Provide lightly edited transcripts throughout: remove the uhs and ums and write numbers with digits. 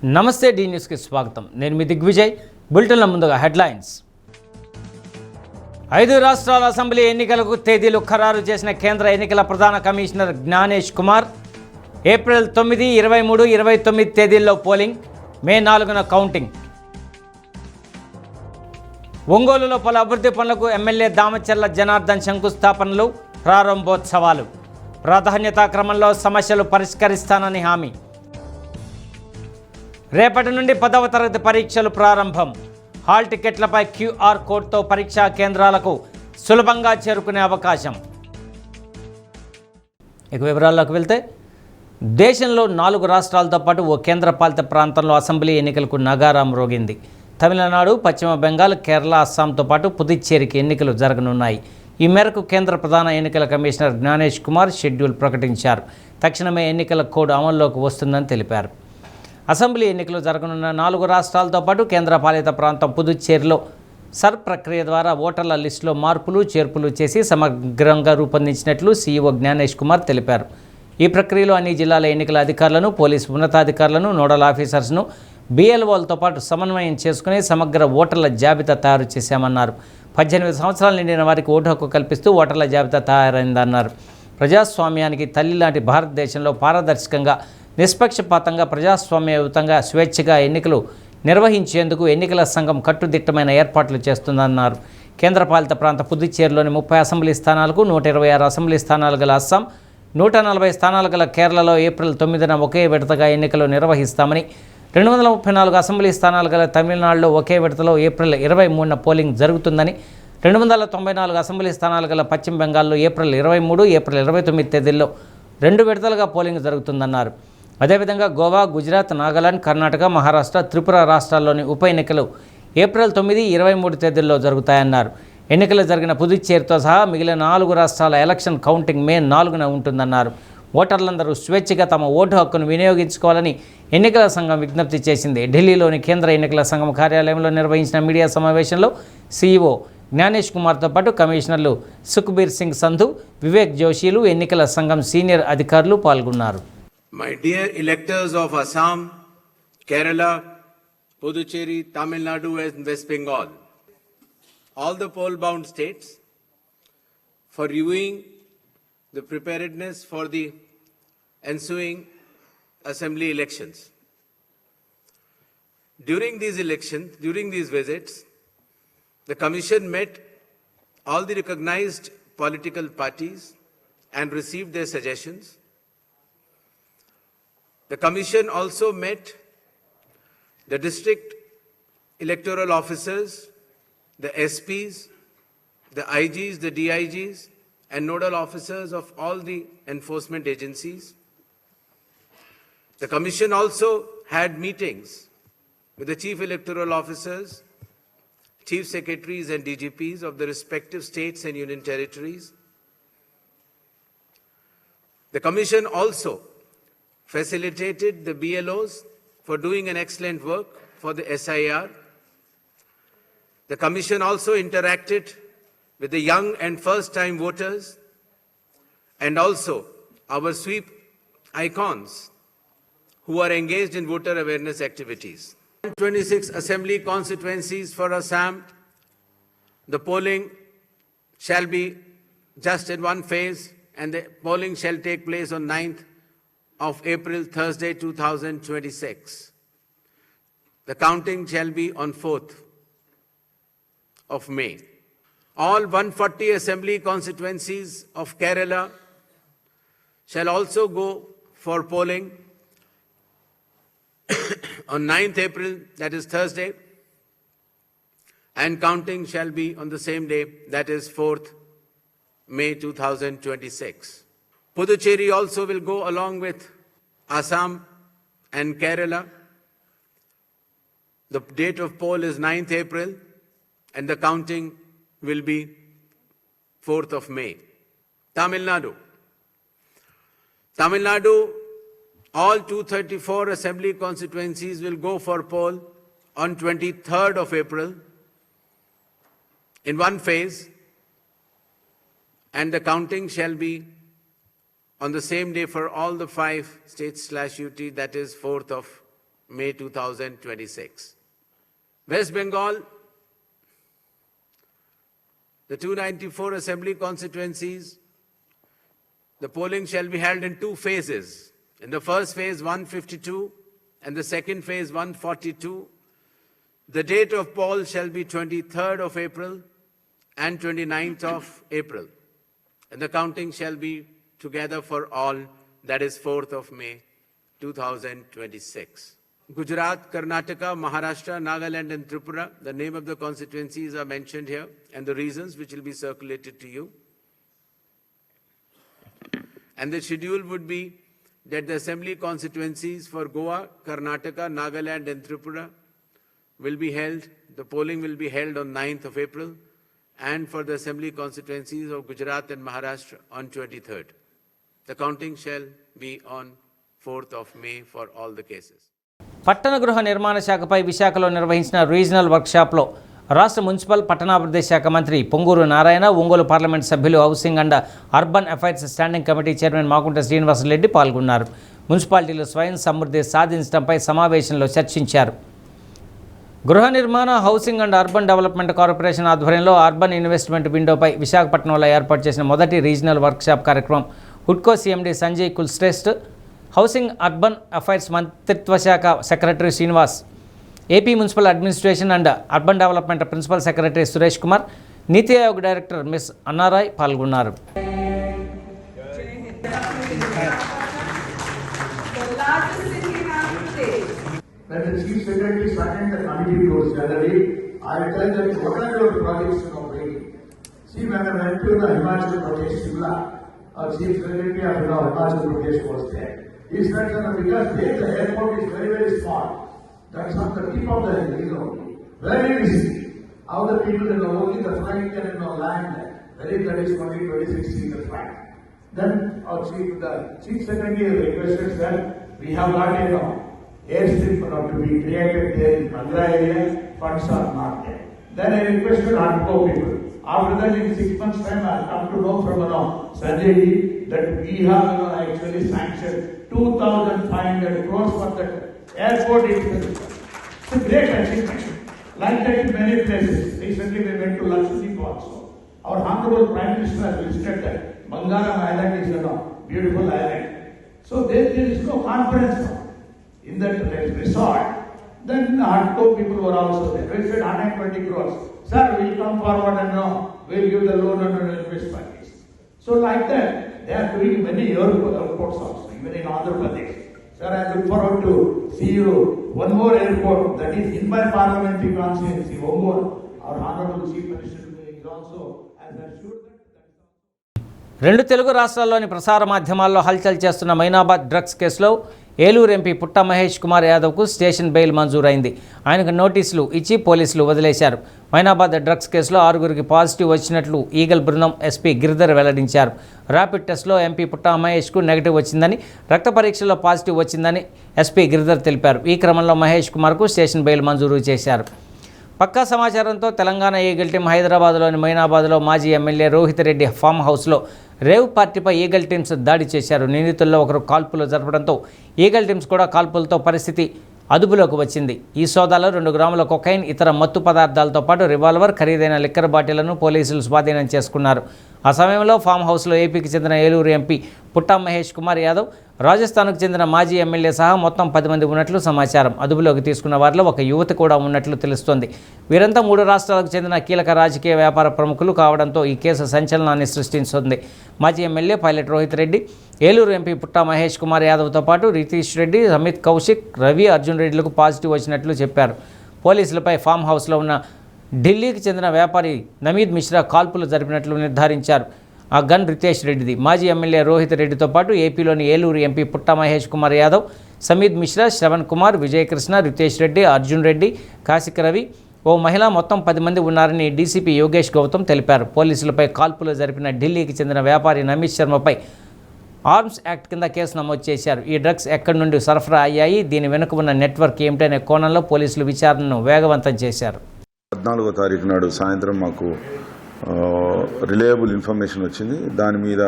నమస్తే డి న్యూస్కి స్వాగతం. నేను మీ దిగ్విజయ్. బులెటిన్ల ముందుగా హెడ్లైన్స్. 5 రాష్ట్రాల అసెంబ్లీ ఎన్నికలకు తేదీలు ఖరారు చేసిన కేంద్ర ఎన్నికల ప్రధాన కమిషనర్ జ్ఞానేష్ కుమార్. ఏప్రిల్ 9, 23, 29 తేదీల్లో పోలింగ్, మే 4న కౌంటింగ్. ఒంగోలులో పలు అభివృద్ధి పనులకు ఎమ్మెల్యే దామచర్ల జనార్దన్ శంకుస్థాపనలు, ప్రారంభోత్సవాలు. ప్రాధాన్యతా క్రమంలో సమస్యలు పరిష్కరిస్తానని హామీ. రేపటి నుండి 10వ తరగతి పరీక్షలు ప్రారంభం. హాల్ టికెట్లపై క్యూఆర్ కోడ్తో పరీక్షా కేంద్రాలకు సులభంగా చేరుకునే అవకాశం. ఇక వివరాల్లోకి వెళ్తే, దేశంలో 4 రాష్ట్రాలతో పాటు ఓ కేంద్రపాలిత ప్రాంతంలో అసెంబ్లీ ఎన్నికలకు నగారా మ్రోగింది. తమిళనాడు, పశ్చిమ బెంగాల్, కేరళ, అస్సాంతో పాటు పుదుచ్చేరికి ఎన్నికలు జరగనున్నాయి. ఈ మేరకు కేంద్ర ప్రధాన ఎన్నికల కమిషనర్ జ్ఞానేష్ కుమార్ షెడ్యూల్ ప్రకటించారు. తక్షణమే ఎన్నికల కోడ్ అమల్లోకి వస్తుందని తెలిపారు. అసెంబ్లీ ఎన్నికలు జరగనున్న 4 రాష్ట్రాలతో పాటు కేంద్రపాలిత ప్రాంతం పుదుచ్చేరిలో సర్ ప్రక్రియ ద్వారా ఓటర్ల లిస్టులో మార్పులు చేర్పులు చేసి సమగ్రంగా రూపొందించినట్లు సీఈఓ జ్ఞానేష్ కుమార్ తెలిపారు. ఈ ప్రక్రియలో అన్ని జిల్లాల ఎన్నికల అధికారులను, పోలీసు ఉన్నతాధికారులను, నోడల్ ఆఫీసర్స్ను, బీఎల్ఓలతో పాటు సమన్వయం చేసుకుని సమగ్ర ఓటర్ల జాబితా తయారు చేశామన్నారు. 18 సంవత్సరాలు నిండిన వారికి ఓటు హక్కు కల్పిస్తూ ఓటర్ల జాబితా తయారైందన్నారు. ప్రజాస్వామ్యానికి తల్లి లాంటి భారతదేశంలో పారదర్శకంగా, నిష్పక్షపాతంగా, ప్రజాస్వామ్యయుతంగా, స్వేచ్ఛగా ఎన్నికలు నిర్వహించేందుకు ఎన్నికల సంఘం కట్టుదిట్టమైన ఏర్పాట్లు చేస్తుందన్నారు. కేంద్రపాలిత ప్రాంత పుదుచ్చేరిలోని 30 అసెంబ్లీ స్థానాలకు, 126 అసెంబ్లీ స్థానాలు గల అస్సాం, 140 స్థానాలు గల కేరళలో ఏప్రిల్ 9న ఒకే విడతగా ఎన్నికలు నిర్వహిస్తామని, 234 అసెంబ్లీ స్థానాలు గల తమిళనాడులో ఒకే విడతలో ఏప్రిల్ 23న పోలింగ్ జరుగుతుందని, 294 అసెంబ్లీ స్థానాలు గల పశ్చిమ బెంగాల్లో ఏప్రిల్ 23, ఏప్రిల్ 29 తేదీల్లో 2 విడతలుగా పోలింగ్ జరుగుతుందన్నారు. అదేవిధంగా గోవా, గుజరాత్, నాగాలాండ్, కర్ణాటక, మహారాష్ట్ర, త్రిపుర రాష్ట్రాల్లోని ఉప ఎన్నికలు ఏప్రిల్ 9, 23 తేదీల్లో జరుగుతాయన్నారు. ఎన్నికలు జరిగిన పుదుచ్చేరితో సహా మిగిలిన 4 రాష్ట్రాల ఎలక్షన్ కౌంటింగ్ మే 4న ఉంటుందన్నారు. ఓటర్లందరూ స్వేచ్ఛగా తమ ఓటు హక్కును వినియోగించుకోవాలని ఎన్నికల సంఘం విజ్ఞప్తి చేసింది. ఢిల్లీలోని కేంద్ర ఎన్నికల సంఘం కార్యాలయంలో నిర్వహించిన మీడియా సమావేశంలో సీఈఓ జ్ఞానేష్ కుమార్తో పాటు కమిషనర్లు సుఖ్బీర్ సింగ్ సంధు, వివేక్ జోషిలు, ఎన్నికల సంఘం సీనియర్ అధికారులు పాల్గొన్నారు. My dear electors of Assam, Kerala, Puducherry, Tamil Nadu and West Bengal, all the poll-bound states, for reviewing the preparedness for the ensuing assembly elections. During these visits, the Commission met all the recognized political parties and received their suggestions. The Commission also met the district electoral officers, the SPs, the IGs, the DIGs, and nodal officers of all the enforcement agencies. The Commission also had meetings with the chief electoral officers, chief secretaries and DGPs of the respective states and union territories. The Commission also facilitated the BLOs for doing an excellent work for the SIR. The Commission also interacted with the young and first-time voters and also our sweep icons who are engaged in voter awareness activities. 26 assembly constituencies for Assam. The polling shall be just in one phase and the polling shall take place on 9th of April, Thursday, 2026. The counting shall be on 4th of May. All 140 assembly constituencies of Kerala shall also go for polling on 9th April, that is Thursday, and counting shall be on the same day, that is 4th May 2026. Puducherry also will go along with Assam and Kerala. The date of poll is 9th April and the counting will be 4th of May. Tamil Nadu, all 234 assembly constituencies will go for poll on 23rd of April in one phase and the counting shall be on the same day for all the 5 states/UT, that is 4th of May 2026. West Bengal, the 294 assembly constituencies, the polling shall be held in two phases. In the first phase, 152, and the second phase, 142. The date of poll shall be 23rd of April and 29th of April. And the counting shall be together for all, that is 4th of May 2026. Gujarat, Karnataka, Maharashtra, Nagaland and Tripura, the name of the constituencies are mentioned here and the reasons which will be circulated to you. And the schedule would be that the assembly constituencies for Goa, Karnataka, Nagaland and Tripura will be held, the polling will be held on 9th of April, and for the assembly constituencies of Gujarat and Maharashtra on 23rd. The counting shall be on 4th of May for all the cases. పట్టణ గృహ నిర్మాణ శాఖపై విశాఖలో నిర్వహించిన regional వర్క్షాప్లో రాష్ట్ర municipal పట్టణాభివృద్ధి శాఖ మంత్రి Ponguru Narayana, Ongole parliament సభ్యులు, housing and urban affairs standing committee chairman Magunta Srinivasa Reddy పాల్గొన్నారు. మున్సిపాలిటీలు స్వయం సమృద్ధి సాధించడంపై సమావేశంలో చర్చించారు. గృహ నిర్మాణ, housing and urban development corporation ఆధ్వర్యంలో అర్బన్ ఇన్వెస్ట్మెంట్ విండోపై విశాఖపట్నంలో ఏర్పాటు చేసిన మొదటి రీజనల్ వర్క్షాప్ కార్యక్రమం హుడ్కో CMD Sanjay Kulshreshth, housing urban affairs మంత్రిత్వ శాఖ secretary Srinivas, AP municipal administration and urban development principal secretary Suresh Kumar, NITI Aayog director miss అన్నారాయ్ పాల్గొన్నారు. When the Chief Secretary started the committee towards January, I tell them what are your projects you are waiting. See, when I went to the Himachal Pradesh, Shimla, our Chief Secretary of Himachal Pradesh was there. He said that because there the airport is very, very small, that's on the tip of the hill only. Very risky. How the people only the flight can land very 30, 26 in the flight. Then our the Chief Secretary requested that we have got airstrip to be created there in Mandra area, funds are not there. Then I requested HUDCO people. After that, in 6 months' time, I come to know from Sanjay ji that we have actually sanctioned 2,500 crores for that airport itself. It's a great achievement. Like that in many places. Recently, we went to Lakshadweep also. Our Honorable Prime Minister has listed that Mangalam Island is a beautiful island. So there is no confidence in that resort. Then the HUDCO people were also there. We said 120 crores. Sir, we'll come forward and we'll give the loan under investment. So like that, they are doing many airports also, even in Andhra Pradesh. Sir, I look forward to see you one more airport that is in my parliamentary constituency, Ongole. Our Honorable Chief Minister is also as assured that. రెండు తెలుగు రాష్ట్రాల్లోని ప్రసార మాధ్యమాల్లో హల్చల్ చేస్తున్న Moinabad drugs కేసులో Eluru MP పుట్ట Mahesh Kumar యాదవ్కు station bail మంజూరైంది. ఆయనకు నోటీసులు ఇచ్చి పోలీసులు వదిలేశారు. మైనాబాద్ డ్రగ్స్ కేసులో 6గురికి పాజిటివ్ వచ్చినట్లు ఈగల్ బృందం ఎస్పీ గిరిధర్ వెల్లడించారు. ర్యాపిడ్ టెస్ట్లో ఎంపీ పుట్ట మహేష్కు నెగిటివ్ వచ్చిందని, రక్త పరీక్షలో పాజిటివ్ వచ్చిందని ఎస్పీ గిరిధర్ తెలిపారు. ఈ క్రమంలో మహేష్ కుమార్కు స్టేషన్ బెయిల్ మంజూరు చేశారు. పక్కా సమాచారంతో తెలంగాణ ఈగల్ టీం హైదరాబాద్లోని మైనాబాద్లో మాజీ ఎమ్మెల్యే రోహిత్ రెడ్డి ఫామ్ హౌస్లో రేవ్ పార్టీపై ఈగల్ టీమ్స్ దాడి చేశారు. నిందితుల్లో ఒకరు కాల్పులు జరపడంతో ఈగల్ టీమ్స్ కూడా కాల్పులతో పరిస్థితి అదుపులోకి వచ్చింది. ఈ సోదాలో 2 గ్రాముల కొకైన్, ఇతర మత్తు పదార్థాలతో పాటు రివాల్వర్, ఖరీదైన లిక్కర్ బాటిళ్లను పోలీసులు స్వాధీనం చేసుకున్నారు. ఆ సమయంలో ఫామ్ హౌస్లో ఏపీకి చెందిన ఏలూరు ఎంపీ పుట్టా మహేష్ కుమార్ యాదవ్, రాజస్థాన్కు చెందిన మాజీ ఎమ్మెల్యే సహా మొత్తం 10 మంది ఉన్నట్లు సమాచారం. అదుపులోకి తీసుకున్న వారిలో ఒక యువతి కూడా ఉన్నట్లు తెలుస్తోంది. వీరంతా 3 రాష్ట్రాలకు చెందిన కీలక రాజకీయ వ్యాపార ప్రముఖులు కావడంతో ఈ కేసు సంచలనాన్ని సృష్టిస్తుంది. మాజీ ఎమ్మెల్యే పైలట్ రోహిత్ రెడ్డి, ఏలూరు ఎంపీ పుట్టా మహేష్ కుమార్ యాదవ్తో పాటు రితీష్ రెడ్డి, అమిత్ కౌశిక్, రవి, అర్జున్ రెడ్డిలకు పాజిటివ్ వచ్చినట్లు చెప్పారు. పోలీసులపై ఫామ్ హౌస్లో ఉన్న ఢిల్లీకి చెందిన వ్యాపారి నమీద్ మిశ్రా కాల్పులు జరిపినట్లు నిర్ధారించారు. ఆ గన్ రితేష్ రెడ్డిది. మాజీ ఎమ్మెల్యే రోహిత్ రెడ్డితో పాటు ఏపీలోని ఏలూరు ఎంపీ పుట్టా మహేష్ కుమార్ యాదవ్, సమీద్ మిశ్రా, శ్రవణ్ కుమార్, విజయకృష్ణ, రితేష్ రెడ్డి, అర్జున్ రెడ్డి, కాశిక్ రవి, ఓ మహిళ మొత్తం 10 మంది ఉన్నారని డీసీపీ యోగేష్ గౌతమ్ తెలిపారు. పోలీసులపై కాల్పులు జరిపిన ఢిల్లీకి చెందిన వ్యాపారి నమీద్ శర్మపై ఆర్మ్స్ యాక్ట్ కింద కేసు నమోదు చేశారు. ఈ డ్రగ్స్ ఎక్కడి నుండి సరఫరా అయ్యాయి, దీని వెనుక ఉన్న నెట్వర్క్ ఏమిటనే కోణంలో పోలీసులు విచారణను వేగవంతం చేశారు. 14వ తారీఖు నాడు సాయంత్రం మాకు రిలయబుల్ ఇన్ఫర్మేషన్ వచ్చింది. దాని మీద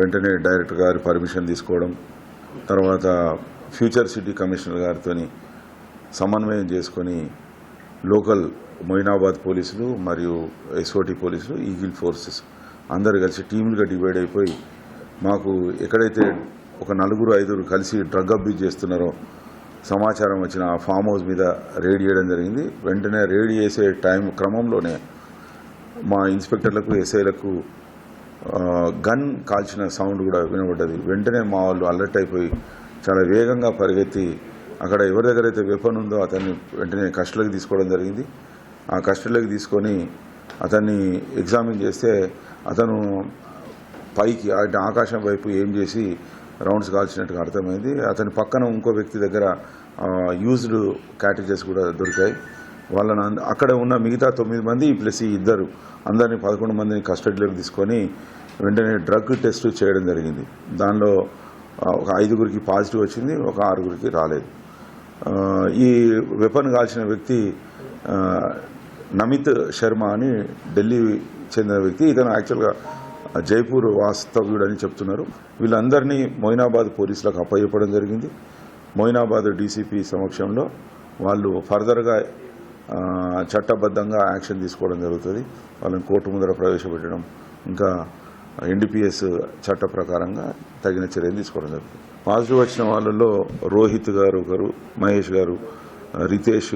వెంటనే డైరెక్టర్ గారి పర్మిషన్ తీసుకోవడం, తర్వాత ఫ్యూచర్ సిటీ కమిషనర్ గారితో సమన్వయం చేసుకొని లోకల్ మొయినాబాద్ పోలీసులు మరియు ఎస్ఓటీ పోలీసులు, ఈగిల్ ఫోర్సెస్ అందరు కలిసి టీములుగా డివైడ్ అయిపోయి మాకు ఎక్కడైతే ఒక 4-5 కలిసి డ్రగ్ అబ్యూజ్ చేస్తున్నారో సమాచారం వచ్చిన ఆ ఫామ్ హౌస్ మీద రేడ్ చేయడం జరిగింది. వెంటనే రేడ్ చేసే క్రమంలోనే మా ఇన్స్పెక్టర్లకు, ఎస్ఐలకు గన్ కాల్చిన సౌండ్ కూడా వినబడ్డది. వెంటనే మా వాళ్ళు అలర్ట్ అయిపోయి చాలా వేగంగా పరిగెత్తి అక్కడ ఎవరి దగ్గర అయితే వెపన్ ఉందో అతన్ని వెంటనే కస్టడీలోకి తీసుకోవడం జరిగింది. ఆ కస్టడీలోకి తీసుకొని అతన్ని ఎగ్జామిన్ చేస్తే అతను పైకి ఆకాశం వైపు ఏం చేసి రౌండ్స్ కాల్చినట్టుగా అర్థమైంది. అతని పక్కన ఇంకో వ్యక్తి దగ్గర యూజ్డ్ క్యాటేజెస్ కూడా దొరికాయి. వాళ్ళని అక్కడ ఉన్న మిగతా 9 మంది ప్లస్ ఈ ఇద్దరు అందరినీ 11 మందిని కస్టడీలోకి తీసుకొని వెంటనే డ్రగ్ టెస్ట్ చేయడం జరిగింది. దానిలో ఒక 5గురికి పాజిటివ్ వచ్చింది, ఒక 6గురికి రాలేదు. ఈ వెపన్ కాల్చిన వ్యక్తి నమిత్ శర్మ అని ఢిల్లీ చెందిన వ్యక్తి. ఇతను యాక్చువల్గా జైపూర్ వాస్తవ్యుడు అని చెప్తున్నారు. వీళ్ళందరినీ మొయినాబాద్ పోలీసులకు అప్పచెప్పడం జరిగింది. మొయినాబాద్ డీసీపీ సమక్షంలో వాళ్ళు ఫర్దర్గా చట్టబద్ధంగా యాక్షన్ తీసుకోవడం జరుగుతుంది. వాళ్ళని కోర్టు ముందర ప్రవేశపెట్టడం, ఇంకా ఎన్డీపీఎస్ చట్ట ప్రకారంగా తగిన చర్యలు తీసుకోవడం జరుగుతుంది. పాజిటివ్ వచ్చిన వాళ్ళలో రోహిత్ గారు ఒకరు, మహేష్ గారు, రితేష్,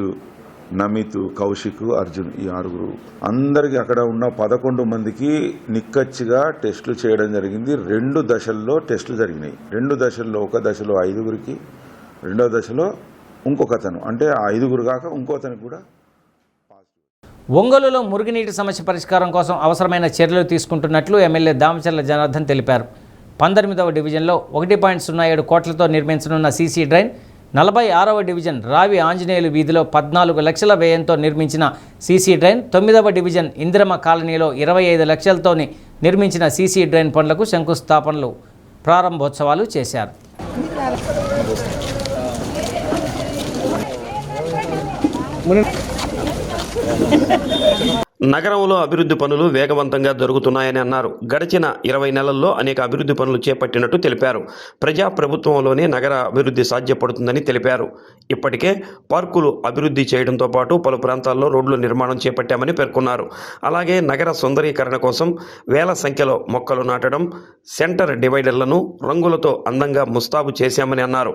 నమిత్, కౌశిక్, అర్జున్ ఈ 6గురు అందరికీ అక్కడ ఉన్న 11 మందికి నిక్కచ్చిగా టెస్టులు చేయడం జరిగింది. 2 దశల్లో టెస్టులు జరిగినాయి. 2 దశల్లో, ఒక దశలో 5గురికి, రెండో దశలో ఇంకొకతను, అంటే ఆ 5గురు కాక ఇంకోతనికి కూడా. ఒంగోలులో మురుగునీటి సమస్య పరిష్కారం కోసం అవసరమైన చర్యలు తీసుకుంటున్నట్లు ఎమ్మెల్యే దామచర్ల జనార్దన్ తెలిపారు. 19వ డివిజన్లో 1.07 కోట్లతో నిర్మించనున్న సీసీ డ్రైన్, 46వ డివిజన్ రావి ఆంజనేయులు వీధిలో 14 లక్షల వ్యయంతో నిర్మించిన సీసీ డ్రైన్, 9వ డివిజన్ ఇందిరమ్మ కాలనీలో 25 లక్షలతో నిర్మించిన సీసీ డ్రైన్ పనులకు శంకుస్థాపనలు, ప్రారంభోత్సవాలు చేశారు. నగరంలో అభివృద్ధి పనులు వేగవంతంగా జరుగుతున్నాయని అన్నారు. గడిచిన 20 నెలల్లో అనేక అభివృద్ధి పనులు చేపట్టినట్టు తెలిపారు. ప్రజాప్రభుత్వంలోనే నగర అభివృద్ధి సాధ్యపడుతుందని తెలిపారు. ఇప్పటికే పార్కులు అభివృద్ధి చేయడంతో పాటు పలు ప్రాంతాల్లో రోడ్ల నిర్మాణం చేపట్టామని పేర్కొన్నారు. అలాగే నగర సుందరీకరణ కోసం వేల సంఖ్యలో మొక్కలు నాటడం, సెంటర్ డివైడర్లను రంగులతో అందంగా ముస్తాబు చేశామని అన్నారు.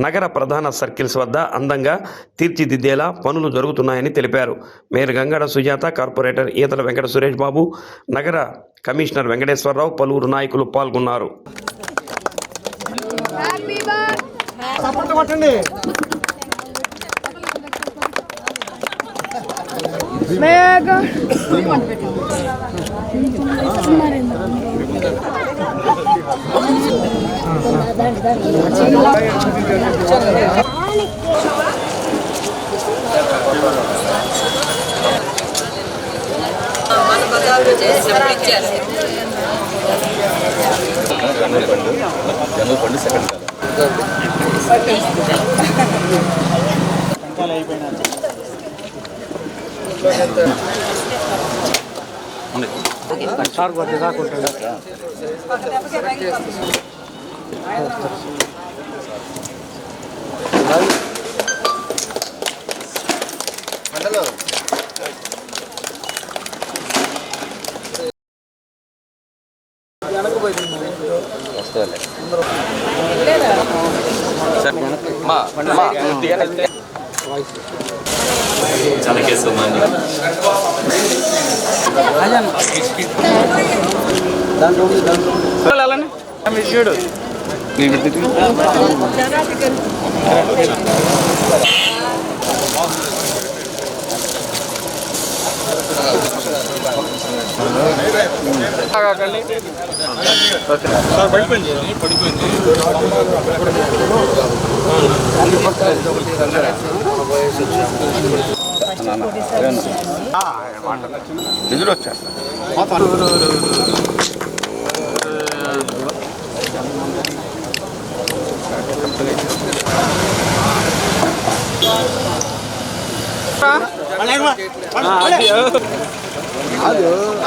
నగర ప్రధాన సర్కిల్స్ వద్ద అందంగా తీర్చిదిద్దేలా పనులు జరుగుతున్నాయని తెలిపారు. మేయర్ గంగాడ సుజాత, కార్పొరేటర్ ఈతల వెంకట సురేష్ బాబు, నగర కమిషనర్ వెంకటేశ్వరరావు, పలువురు నాయకులు పాల్గొన్నారు.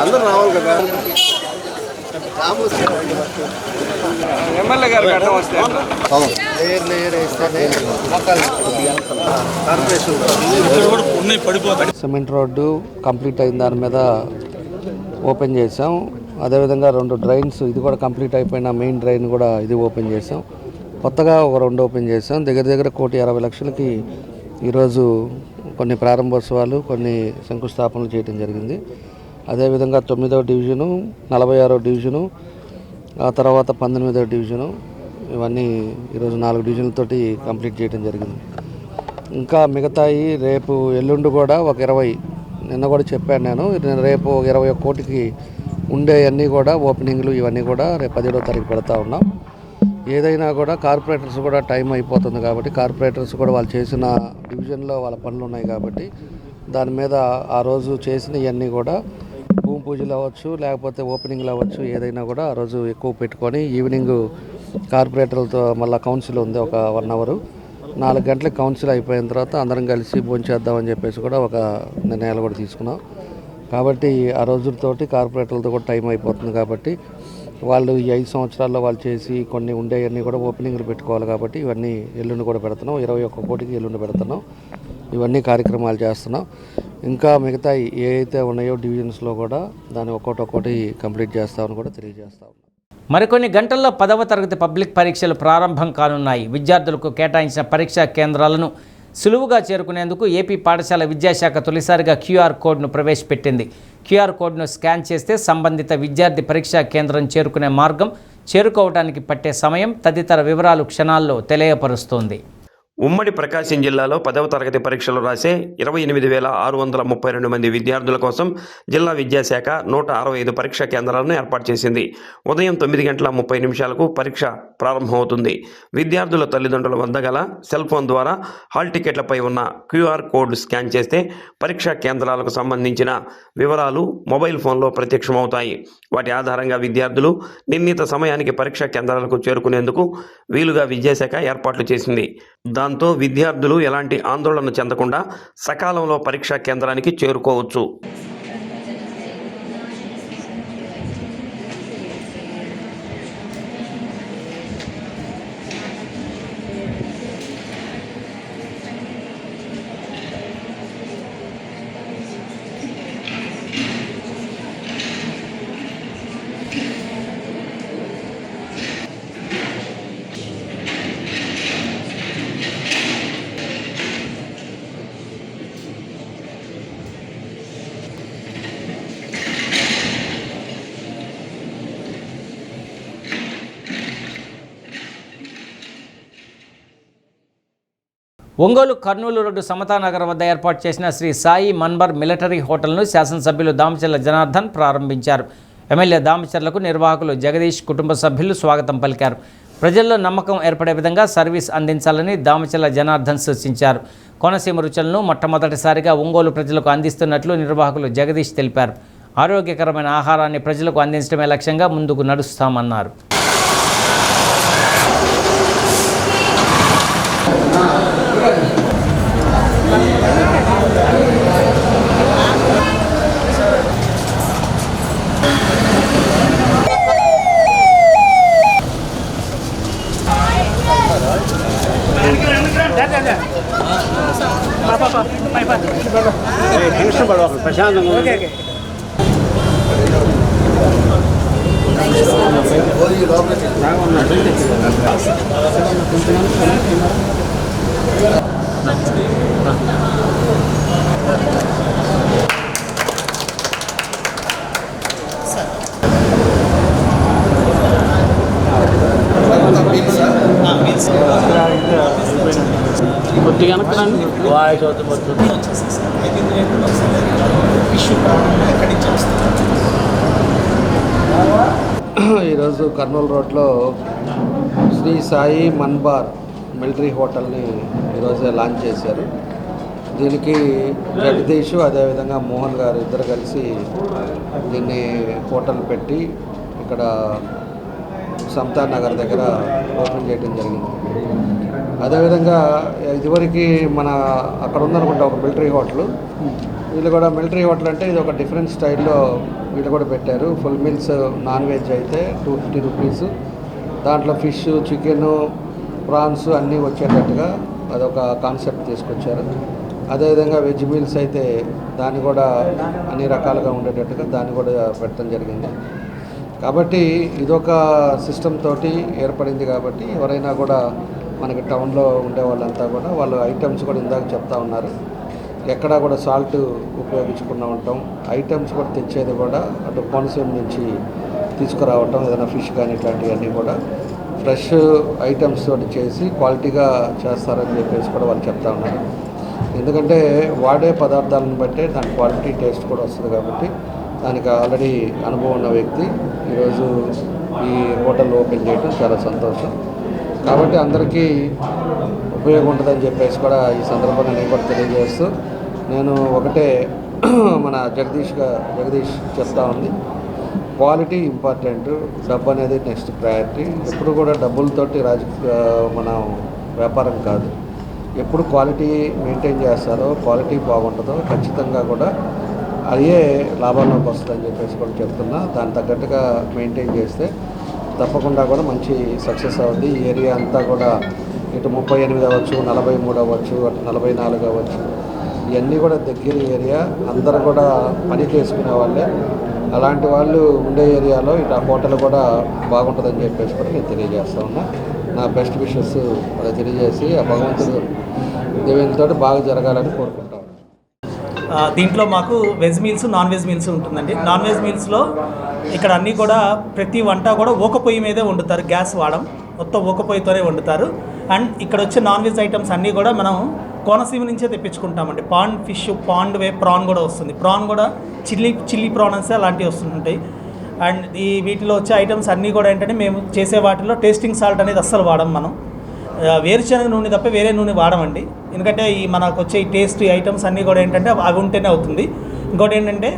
అందరూ రావాలి కదా. ఎమ్మెల్యే గారు సిమెంట్ రోడ్డు కంప్లీట్ అయిన దాని మీద ఓపెన్ చేసాం. అదేవిధంగా 2 డ్రైన్స్, ఇది కూడా కంప్లీట్ అయిపోయిన మెయిన్ డ్రైన్ కూడా ఇది ఓపెన్ చేసాం. కొత్తగా ఒక 2 ఓపెన్ చేసాం. దగ్గర 1,60,00,000కి ఈరోజు కొన్ని ప్రారంభోత్సవాలు, కొన్ని శంకుస్థాపనలు చేయడం జరిగింది. అదేవిధంగా 9వ డివిజను, 46వ డివిజను, ఆ తర్వాత 19వ డివిజను, ఇవన్నీ ఈరోజు 4 డివిజన్లతోటి కంప్లీట్ చేయడం జరిగింది. ఇంకా మిగతాయి రేపు ఎల్లుండి కూడా ఒక 20, నిన్న కూడా చెప్పాను నేను, రేపు 21 కోటికి ఉండేవన్నీ కూడా ఓపెనింగ్లు ఇవన్నీ కూడా రేపు 17వ తారీఖు పెడతా ఉన్నాం. ఏదైనా కూడా కార్పొరేటర్స్ కూడా టైం అయిపోతుంది కాబట్టి కార్పొరేటర్స్ కూడా వాళ్ళు చేసిన డివిజన్లో వాళ్ళ పనులు ఉన్నాయి కాబట్టి దాని మీద ఆ రోజు చేసిన ఇవన్నీ కూడా భూమి పూజలు అవ్వచ్చు, లేకపోతే ఓపెనింగ్లు అవ్వచ్చు, ఏదైనా కూడా ఆ రోజు ఎక్కువ పెట్టుకొని ఈవినింగ్ కార్పొరేటర్లతో మళ్ళీ కౌన్సిల్ ఉంది ఒక 1 అవర్, 4 గంటలకు కౌన్సిల్ అయిపోయిన తర్వాత అందరం కలిసి భోంచేద్దామని చెప్పేసి కూడా ఒక నిర్ణయాలు కూడా తీసుకున్నాం. కాబట్టి ఆ రోజులతోటి కార్పొరేటర్లతో కూడా టైం అయిపోతుంది కాబట్టి వాళ్ళు ఈ 5 సంవత్సరాల్లో వాళ్ళు చేసి కొన్ని ఉండేవన్నీ కూడా ఓపెనింగ్లు పెట్టుకోవాలి కాబట్టి ఇవన్నీ ఎల్లుండి కూడా పెడుతున్నాం. 21 కోటికి ఎల్లుండి పెడుతున్నాం. ఇవన్నీ కార్యక్రమాలు చేస్తున్నాం. ఇంకా మిగతా ఏ అయితే ఉన్నాయో డివిజన్స్లో కూడా దాన్ని ఒక్కొక్కటి కంప్లీట్ చేస్తామని కూడా తెలియజేస్తా ఉన్నాం. మరికొన్ని గంటల్లో 10వ తరగతి పబ్లిక్ పరీక్షలు ప్రారంభం కానున్నాయి. విద్యార్థులకు కేటాయించిన పరీక్షా కేంద్రాలను సులువుగా చేరుకునేందుకు ఏపీ పాఠశాల విద్యాశాఖ తొలిసారిగా QR కోడ్ను ప్రవేశపెట్టింది. QR కోడ్ను స్కాన్ చేస్తే సంబంధిత విద్యార్థి పరీక్షా కేంద్రం చేరుకునే మార్గం, చేరుకోవడానికి పట్టే సమయం తదితర వివరాలు క్షణాల్లో తెలియపరుస్తోంది. ఉమ్మడి ప్రకాశం జిల్లాలో 10వ తరగతి పరీక్షలు రాసే 28,632 మంది విద్యార్థుల కోసం జిల్లా విద్యాశాఖ 165 పరీక్షా కేంద్రాలను ఏర్పాటు చేసింది. ఉదయం 9:30 పరీక్ష ప్రారంభమవుతుంది. విద్యార్థుల తల్లిదండ్రుల వద్ద గల సెల్ ఫోన్ ద్వారా హాల్ టికెట్లపై ఉన్న QR కోడ్ స్కాన్ చేస్తే పరీక్షా కేంద్రాలకు సంబంధించిన వివరాలు మొబైల్ ఫోన్లో ప్రత్యక్షమవుతాయి. వాటి ఆధారంగా విద్యార్థులు నిర్ణీత సమయానికి పరీక్షా కేంద్రాలకు చేరుకునేందుకు వీలుగా విద్యాశాఖ ఏర్పాట్లు చేసింది. దాంతో విద్యార్థులు ఎలాంటి ఆందోళన చెందకుండా సకాలంలో పరీక్షా కేంద్రానికి చేరుకోవచ్చు. ఒంగోలు కర్నూలు రోడ్డు సమతానగర్ వద్ద ఏర్పాటు చేసిన శ్రీ సాయి మన్బర్ మిలిటరీ హోటల్ను శాసనసభ్యులు దామచర్ల జనార్దన్ ప్రారంభించారు. ఎమ్మెల్యే దామచర్లకు నిర్వాహకులు జగదీష్ కుటుంబ సభ్యులు స్వాగతం పలికారు. ప్రజల్లో నమ్మకం ఏర్పడే విధంగా సర్వీస్ అందించాలని దామచర్ల జనార్దన్ సూచించారు. కోనసీమ రుచులను మొట్టమొదటిసారిగా ఒంగోలు ప్రజలకు అందిస్తున్నట్లు నిర్వాహకులు జగదీష్ తెలిపారు. ఆరోగ్యకరమైన ఆహారాన్ని ప్రజలకు అందించడమే లక్ష్యంగా ముందుకు నడుస్తామన్నారు. ఈరోజు కర్నూలు రోడ్లో శ్రీ సాయి మన్బార్ మిలిటరీ హోటల్ని ఈరోజు లాంచ్ చేశారు. దీనికి జగదీష్ అదేవిధంగా మోహన్ గారు ఇద్దరు కలిసి దీన్ని హోటల్ పెట్టి ఇక్కడ సమతా నగర్ దగ్గర ఓపెన్ చేయడం జరిగింది. అదేవిధంగా ఇదివరకు మన అక్కడ ఉందనుకుంటా ఒక మిలిటరీ హోటల్, వీళ్ళు కూడా మిలిటరీ హోటల్ అంటే ఇది ఒక డిఫరెంట్ స్టైల్లో వీళ్ళు కూడా పెట్టారు. ఫుల్ మీల్స్ నాన్ వెజ్ అయితే 250 రూపీస్, దాంట్లో ఫిష్, చికెను, ప్రాన్స్ అన్నీ వచ్చేటట్టుగా అదొక కాన్సెప్ట్ తీసుకొచ్చారు. అదేవిధంగా వెజ్ మీల్స్ అయితే దాన్ని కూడా అన్ని రకాలుగా ఉండేటట్టుగా దాన్ని కూడా పెట్టడం జరిగింది. కాబట్టి ఇదొక సిస్టమ్ తోటి ఏర్పడింది. కాబట్టి ఎవరైనా కూడా మనకి టౌన్లో ఉండే వాళ్ళంతా కూడా వాళ్ళు ఐటమ్స్ కూడా ఇందాక చెప్తా ఉన్నారు, ఎక్కడా కూడా సాల్ట్ ఉపయోగించకుండా ఉంటాం. ఐటమ్స్ కూడా తెచ్చేది కూడా అటు కోనసీమ నుంచి తీసుకురావటం, ఏదైనా ఫిష్ కానీ ఇట్లాంటివన్నీ కూడా ఫ్రెష్ ఐటమ్స్ తోటి చేసి క్వాలిటీగా చేస్తారని చెప్పేసి కూడా వాళ్ళు చెప్తా ఉన్నారు. ఎందుకంటే వాడే పదార్థాలను బట్టే దాని క్వాలిటీ టేస్ట్ కూడా వస్తుంది. కాబట్టి దానికి ఆల్రెడీ అనుభవం ఉన్న వ్యక్తి ఈరోజు ఈ హోటల్ ఓపెన్ చేయడం చాలా సంతోషం. కాబట్టి అందరికీ ఉపయోగం ఉంటుందని చెప్పేసి కూడా ఈ సందర్భంగా నేను కూడా తెలియజేస్తూ, నేను ఒకటే మన జగదీష్ చెప్తా ఉంది, క్వాలిటీ ఇంపార్టెంట్, డబ్బు అనేది నెక్స్ట్ ప్రయారిటీ. ఎప్పుడు కూడా డబ్బులతోటి మన వ్యాపారం కాదు. ఎప్పుడు క్వాలిటీ మెయింటైన్ చేస్తారో, క్వాలిటీ బాగుంటుందో ఖచ్చితంగా కూడా అదే లాభంలోకి వస్తుందని చెప్పేసి కూడా చెప్తున్నా. దాని తగ్గట్టుగా మెయింటైన్ చేస్తే తప్పకుండా కూడా మంచి సక్సెస్ అవుద్ది. ఈ ఏరియా అంతా కూడా ఇటు 38 అవ్వచ్చు, 43 అవ్వచ్చు, అటు 44 అవ్వచ్చు, ఇవన్నీ కూడా దగ్గర ఏరియా. అందరూ కూడా పని చేసుకునే వాళ్ళే. అలాంటి వాళ్ళు ఉండే ఏరియాలో ఇటు ఆ హోటల్ కూడా బాగుంటుందని చెప్పేసి కూడా నేను తెలియజేస్తా ఉన్నా. నా బెస్ట్ విషెస్ తెలియజేసి ఆ భగవంతుడు దేవునితో బాగా జరగాలని కోరుకుంటాను. దీంట్లో మాకు veg meals, non veg meals ఉంటుందండి. నాన్ వెజ్ మీల్స్లో ఇక్కడ అన్నీ కూడా ప్రతి వంట కూడా ఊక పొయ్యి మీదే వండుతారు, గ్యాస్ వాడడం, మొత్తం ఊక పొయ్యితోనే వండుతారు. అండ్ ఇక్కడ వచ్చే నాన్ వెజ్ ఐటమ్స్ అన్నీ కూడా మనం కోనసీమ నుంచే తెప్పించుకుంటామండి. పాండ్ ఫిష్, పాండ్ ప్రాన్ కూడా వస్తుంది. ప్రాన్ కూడా చిల్లీ ప్రాన్స్ అలాంటివి వస్తుంటాయి. అండ్ వీటిలో వచ్చే ఐటమ్స్ అన్నీ కూడా ఏంటంటే మేము చేసే వాటిలో టేస్టింగ్ సాల్ట్ అనేది అస్సలు వాడం. మనం వేరుశనగ నూనె తప్ప వేరే నూనె వాడమండి. ఎందుకంటే మనకు వచ్చే ఈ టేస్ట్ ఐటమ్స్ అన్నీ కూడా ఏంటంటే అవి ఉంటేనే అవుతుంది. ఇంకోటి ఏంటంటే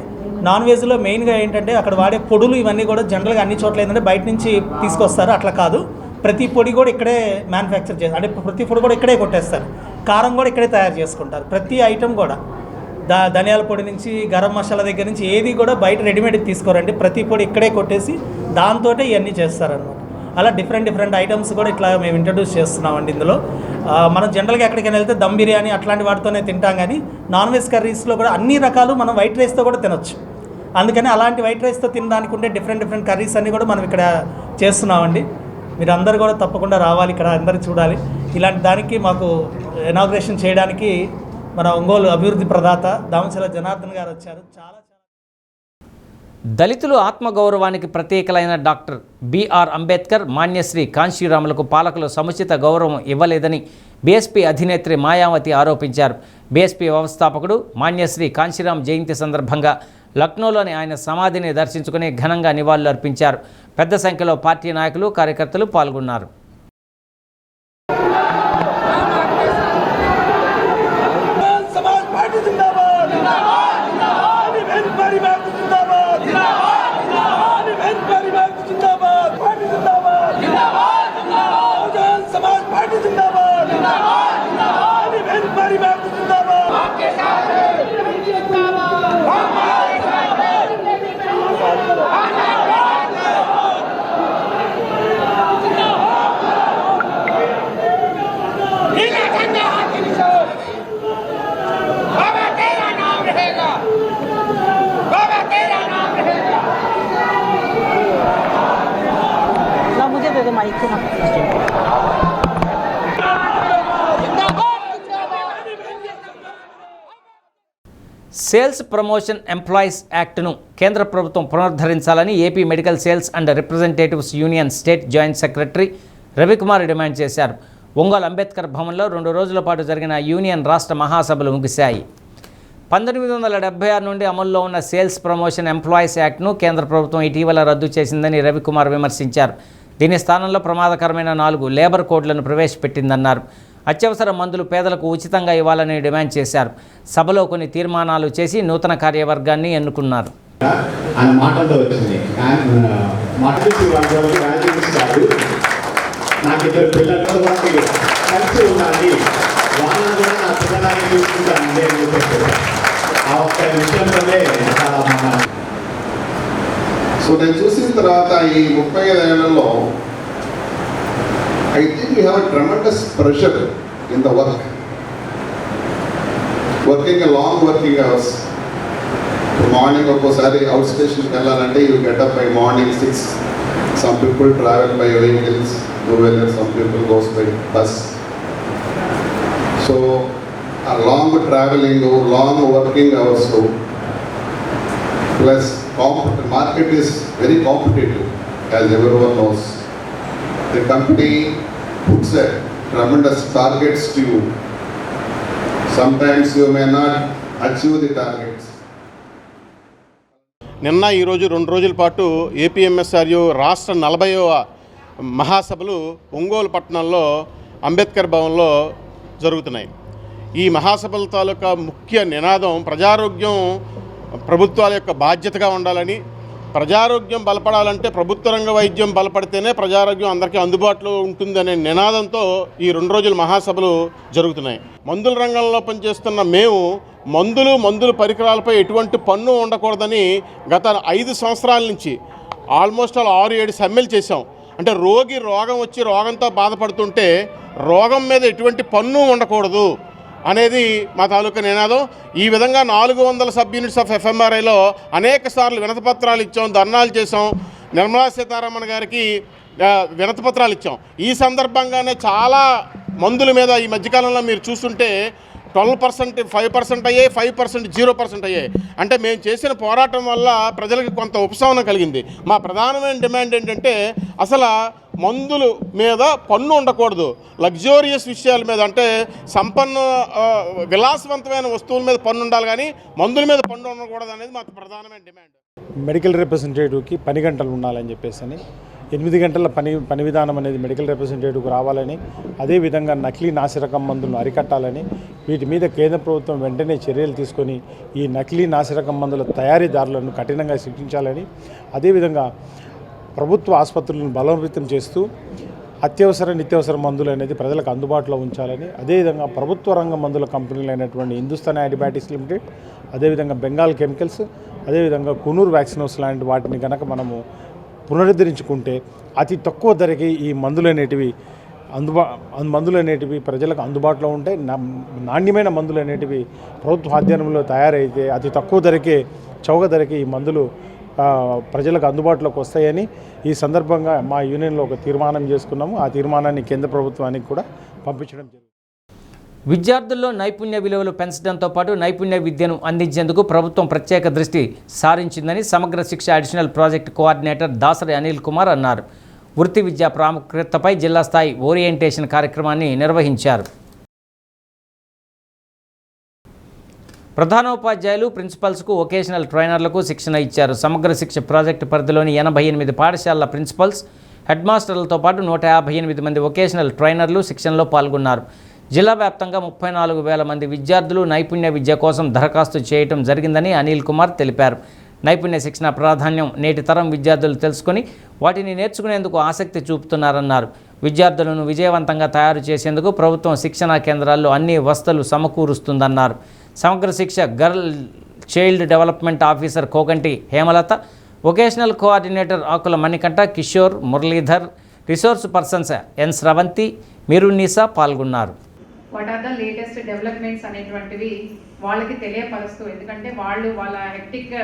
నాన్ వెజ్లో మెయిన్గా ఏంటంటే అక్కడ వాడే పొడులు ఇవన్నీ కూడా జనరల్గా అన్ని చోట్ల ఏంటంటే బయట నుంచి తీసుకొస్తారు. అట్లా కాదు, ప్రతి పొడి కూడా ఇక్కడే మ్యానుఫ్యాక్చర్ చేస్తారు. అంటే ప్రతి పొడి కూడా ఇక్కడే కొట్టేస్తారు. కారం కూడా ఇక్కడే తయారు చేసుకుంటారు. ప్రతి ఐటమ్ కూడా ధనియాల పొడి నుంచి గరం మసాలా దగ్గర నుంచి ఏది కూడా బయట రెడీమేడ్ తీసుకోరండి. ప్రతి పొడి ఇక్కడే కొట్టేసి దాంతో ఇవన్నీ చేస్తారన్నమాట. అలా డిఫరెంట్ ఐటమ్స్ కూడా ఇట్లా మేము ఇంట్రడ్యూస్ చేస్తున్నామండి. ఇందులో మనం జనరల్గా ఎక్కడికైనా వెళ్తే దమ్ బిర్యానీ అట్లాంటి వాటితోనే తింటాం, కానీ నాన్ వెజ్ కర్రీస్లో కూడా అన్ని రకాలు మనం వైట్ రైస్తో కూడా తినొచ్చు. అందుకని అలాంటి వైట్ రైస్తో తినడానికి ఉండే డిఫరెంట్ కర్రీస్ అన్నీ కూడా మనం ఇక్కడ చేస్తున్నామండి. మీరు అందరు కూడా తప్పకుండా రావాలి, ఇక్కడ అందరూ చూడాలి. ఇలాంటి దానికి మాకు ఇనాగ్రేషన్ చేయడానికి మన ఒంగోలు అభివృద్ధి ప్రదాత దామచల జనార్దన్ గారు వచ్చారు. చాలా దళితులు ఆత్మగౌరవానికి ప్రతీకలైన డాక్టర్ బిఆర్ అంబేద్కర్, మాన్యశ్రీ కాంశీరాములకు పాలకులు సముచిత గౌరవం ఇవ్వలేదని బీఎస్పీ అధినేత్రి మాయావతి ఆరోపించారు. బీఎస్పీ వ్యవస్థాపకుడు మాన్యశ్రీ కాంశీరాం జయంతి సందర్భంగా లక్నోలోని ఆయన సమాధిని దర్శించుకుని ఘనంగా నివాళులు అర్పించారు. పెద్ద సంఖ్యలో పార్టీ నాయకులు, కార్యకర్తలు పాల్గొన్నారు. సేల్స్ ప్రమోషన్ ఎంప్లాయీస్ యాక్ట్ను కేంద్ర ప్రభుత్వం పునరుద్ధరించాలని AP medical sales and representatives union state joint secretary Ravikumar demand చేశారు. ఒంగోలు అంబేద్కర్ భవన్లో 2 రోజుల పాటు జరిగిన యూనియన్ రాష్ట్ర మహాసభలు ముగిశాయి. 1976 నుండి అమల్లో ఉన్న సేల్స్ ప్రమోషన్ ఎంప్లాయీస్ యాక్ట్ను కేంద్ర ప్రభుత్వం ఇటీవల రద్దు చేసిందని రవికుమార్ విమర్శించారు. దీని స్థానంలో ప్రమాదకరమైన 4 లేబర్ కోడ్లను ప్రవేశపెట్టిందన్నారు. అత్యవసర మందులు పేదలకు ఉచితంగా ఇవ్వాలని డిమాండ్ చేశారు. సభలో కొన్ని తీర్మానాలు చేసి నూతన కార్యవర్గాన్ని ఎన్నుకున్నారు. సో నేను చూసిన తర్వాత ఈ 35 ఏళ్లలో I think we have a tremendous pressure in the work. Working a long working hours. Morning ఒక్కోసారి అవుట్ స్టేషన్కి వెళ్ళాలంటే you get up by morning 6. Some people travel by vehicles, two-wheelers, some people goes by bus. So a long traveling, long working hours. So plus market is very competitive, as everyone knows. The company puts a tremendous targets to you. Sometimes you may not achieve the targets. నిన్న ఈరోజు 2 రోజుల పాటు ఏపీఎంఎస్ఆర్యు రాష్ట్ర 40వ మహాసభలు ఒంగోలు పట్టణంలో అంబేద్కర్ భవన్లో జరుగుతున్నాయి. ఈ మహాసభల తాలూకా ముఖ్య నినాదం ప్రజారోగ్యం ప్రభుత్వాల యొక్క బాధ్యతగా ఉండాలని, ప్రజారోగ్యం బలపడాలంటే ప్రభుత్వ రంగ వైద్యం బలపడితేనే ప్రజారోగ్యం అందరికీ అందుబాటులో ఉంటుందనే నినాదంతో ఈ 2 రోజుల మహాసభలు జరుగుతున్నాయి. మందుల రంగంలో పనిచేస్తున్న మేము మందులు పరికరాలపై ఎటువంటి పన్ను ఉండకూడదని గత 5 సంవత్సరాల నుంచి ఆల్మోస్ట్ 6-7 సమ్మెలు చేశాం. అంటే రోగం వచ్చి రోగంతో బాధపడుతుంటే రోగం మీద ఎటువంటి పన్ను ఉండకూడదు అనేది మా తాలూకా నినాదం. ఈ విధంగా 400 సబ్ యూనిట్స్ ఆఫ్ ఎఫ్ఎంఆర్ఐలో అనేక సార్లు వినతిపత్రాలు ఇచ్చాం, ధర్నాలు చేసాం. నిర్మలా సీతారామన్ గారికి వినతిపత్రాలు ఇచ్చాం. ఈ సందర్భంగానే చాలా మందుల మీద ఈ మధ్యకాలంలో మీరు చూస్తుంటే 12% 5% అయ్యాయి, 5% 0% అయ్యాయి. అంటే మేము చేసిన పోరాటం వల్ల ప్రజలకు కొంత ఉపశమనం కలిగింది. మా ప్రధానమైన డిమాండ్ ఏంటంటే అసలు మందుల మీద పన్ను ఉండకూడదు, లగ్జూరియస్ విషయాల మీద అంటే విలాసవంతమైన వస్తువుల మీద పన్ను ఉండాలి, కానీ మందుల మీద పన్ను ఉండకూడదు అనేది మాకు ప్రధానమైన డిమాండ్. మెడికల్ రిప్రజెంటేటివ్కి 10 గంటలు ఉండాలని చెప్పేసి 8 గంటల పని విధానం అనేది మెడికల్ రిప్రజెంటేటివ్కి రావాలని, అదేవిధంగా నకిలీ నాసిరకం మందులను అరికట్టాలని, వీటి మీద కేంద్ర ప్రభుత్వం వెంటనే చర్యలు తీసుకొని ఈ నకిలీ నాసిరకం మందుల తయారీదారులను కఠినంగా శిక్షించాలని, అదేవిధంగా ప్రభుత్వ ఆసుపత్రులను బలోపేతం చేస్తూ అత్యవసర నిత్యవసర మందులు అనేది ప్రజలకు అందుబాటులో ఉంచాలని, అదేవిధంగా ప్రభుత్వ రంగ మందుల కంపెనీలు అయినటువంటి హిందుస్థాన్ యాంటీబయాటిక్స్ లిమిటెడ్, అదేవిధంగా బెంగాల్ కెమికల్స్, అదేవిధంగా కునూర్ వ్యాక్సిన్ లాంటి వాటిని కనుక మనము పునరుద్ధరించుకుంటే అతి తక్కువ ధరకి ఈ మందులు అనేటివి ప్రజలకు అందుబాటులో ఉంటే, నాణ్యమైన మందులు అనేటివి ప్రభుత్వ ఆధ్వర్యంలో తయారైతే అతి తక్కువ ధరకే, చౌక ధరకి ఈ మందులు ప్రజలకు అందుబాటులోకి వస్తాయని ఈ సందర్భంగా మా యూనియన్లో ఒక తీర్మానం చేసుకున్నాము. ఆ తీర్మానాన్ని కేంద్ర ప్రభుత్వానికి కూడా పంపించడం జరిగింది. విద్యార్థుల్లో నైపుణ్య విలువలు పెంచడంతో పాటు నైపుణ్య విద్యను అందించేందుకు ప్రభుత్వం ప్రత్యేక దృష్టి సారించిందని సమగ్ర శిక్ష additional project coordinator Dasari Anil Kumar అన్నారు. వృత్తి విద్యా ప్రాముఖ్యతపై జిల్లా స్థాయి ఓరియంటేషన్ కార్యక్రమాన్ని నిర్వహించారు. ప్రధానోపాధ్యాయులు, ప్రిన్సిపల్స్కు వొకేషనల్ ట్రైనర్లకు శిక్షణ ఇచ్చారు. సమగ్ర శిక్ష ప్రాజెక్టు పరిధిలోని 88 పాఠశాలల ప్రిన్సిపల్స్, హెడ్ మాస్టర్లతో పాటు 158 మంది వొకేషనల్ ట్రైనర్లు శిక్షణలో పాల్గొన్నారు. జిల్లా వ్యాప్తంగా 34,000 మంది విద్యార్థులు నైపుణ్య విద్య కోసం దరఖాస్తు చేయడం జరిగిందని అనిల్ కుమార్ తెలిపారు. నైపుణ్య శిక్షణ ప్రాధాన్యం నేటి తరం విద్యార్థులు తెలుసుకొని వాటిని నేర్చుకునేందుకు ఆసక్తి చూపుతున్నారన్నారు. విద్యార్థులను విజయవంతంగా తయారు చేసేందుకు ప్రభుత్వం శిక్షణా కేంద్రాల్లో అన్ని వసతులు సమకూరుస్తుందన్నారు. Samagra Shiksha girl child development officer Koganti Hemalatha, vocational coordinator Akula Manikanta, Kishore, Muralidhar, resource persons N Sravanthi, Meerunnisa పాల్గొన్నారు. What are the latest developments అనేటువంటివి వాళ్ళకి తెలియపరుస్తూ, ఎందుకంటే వాళ్ళ హెక్టిక్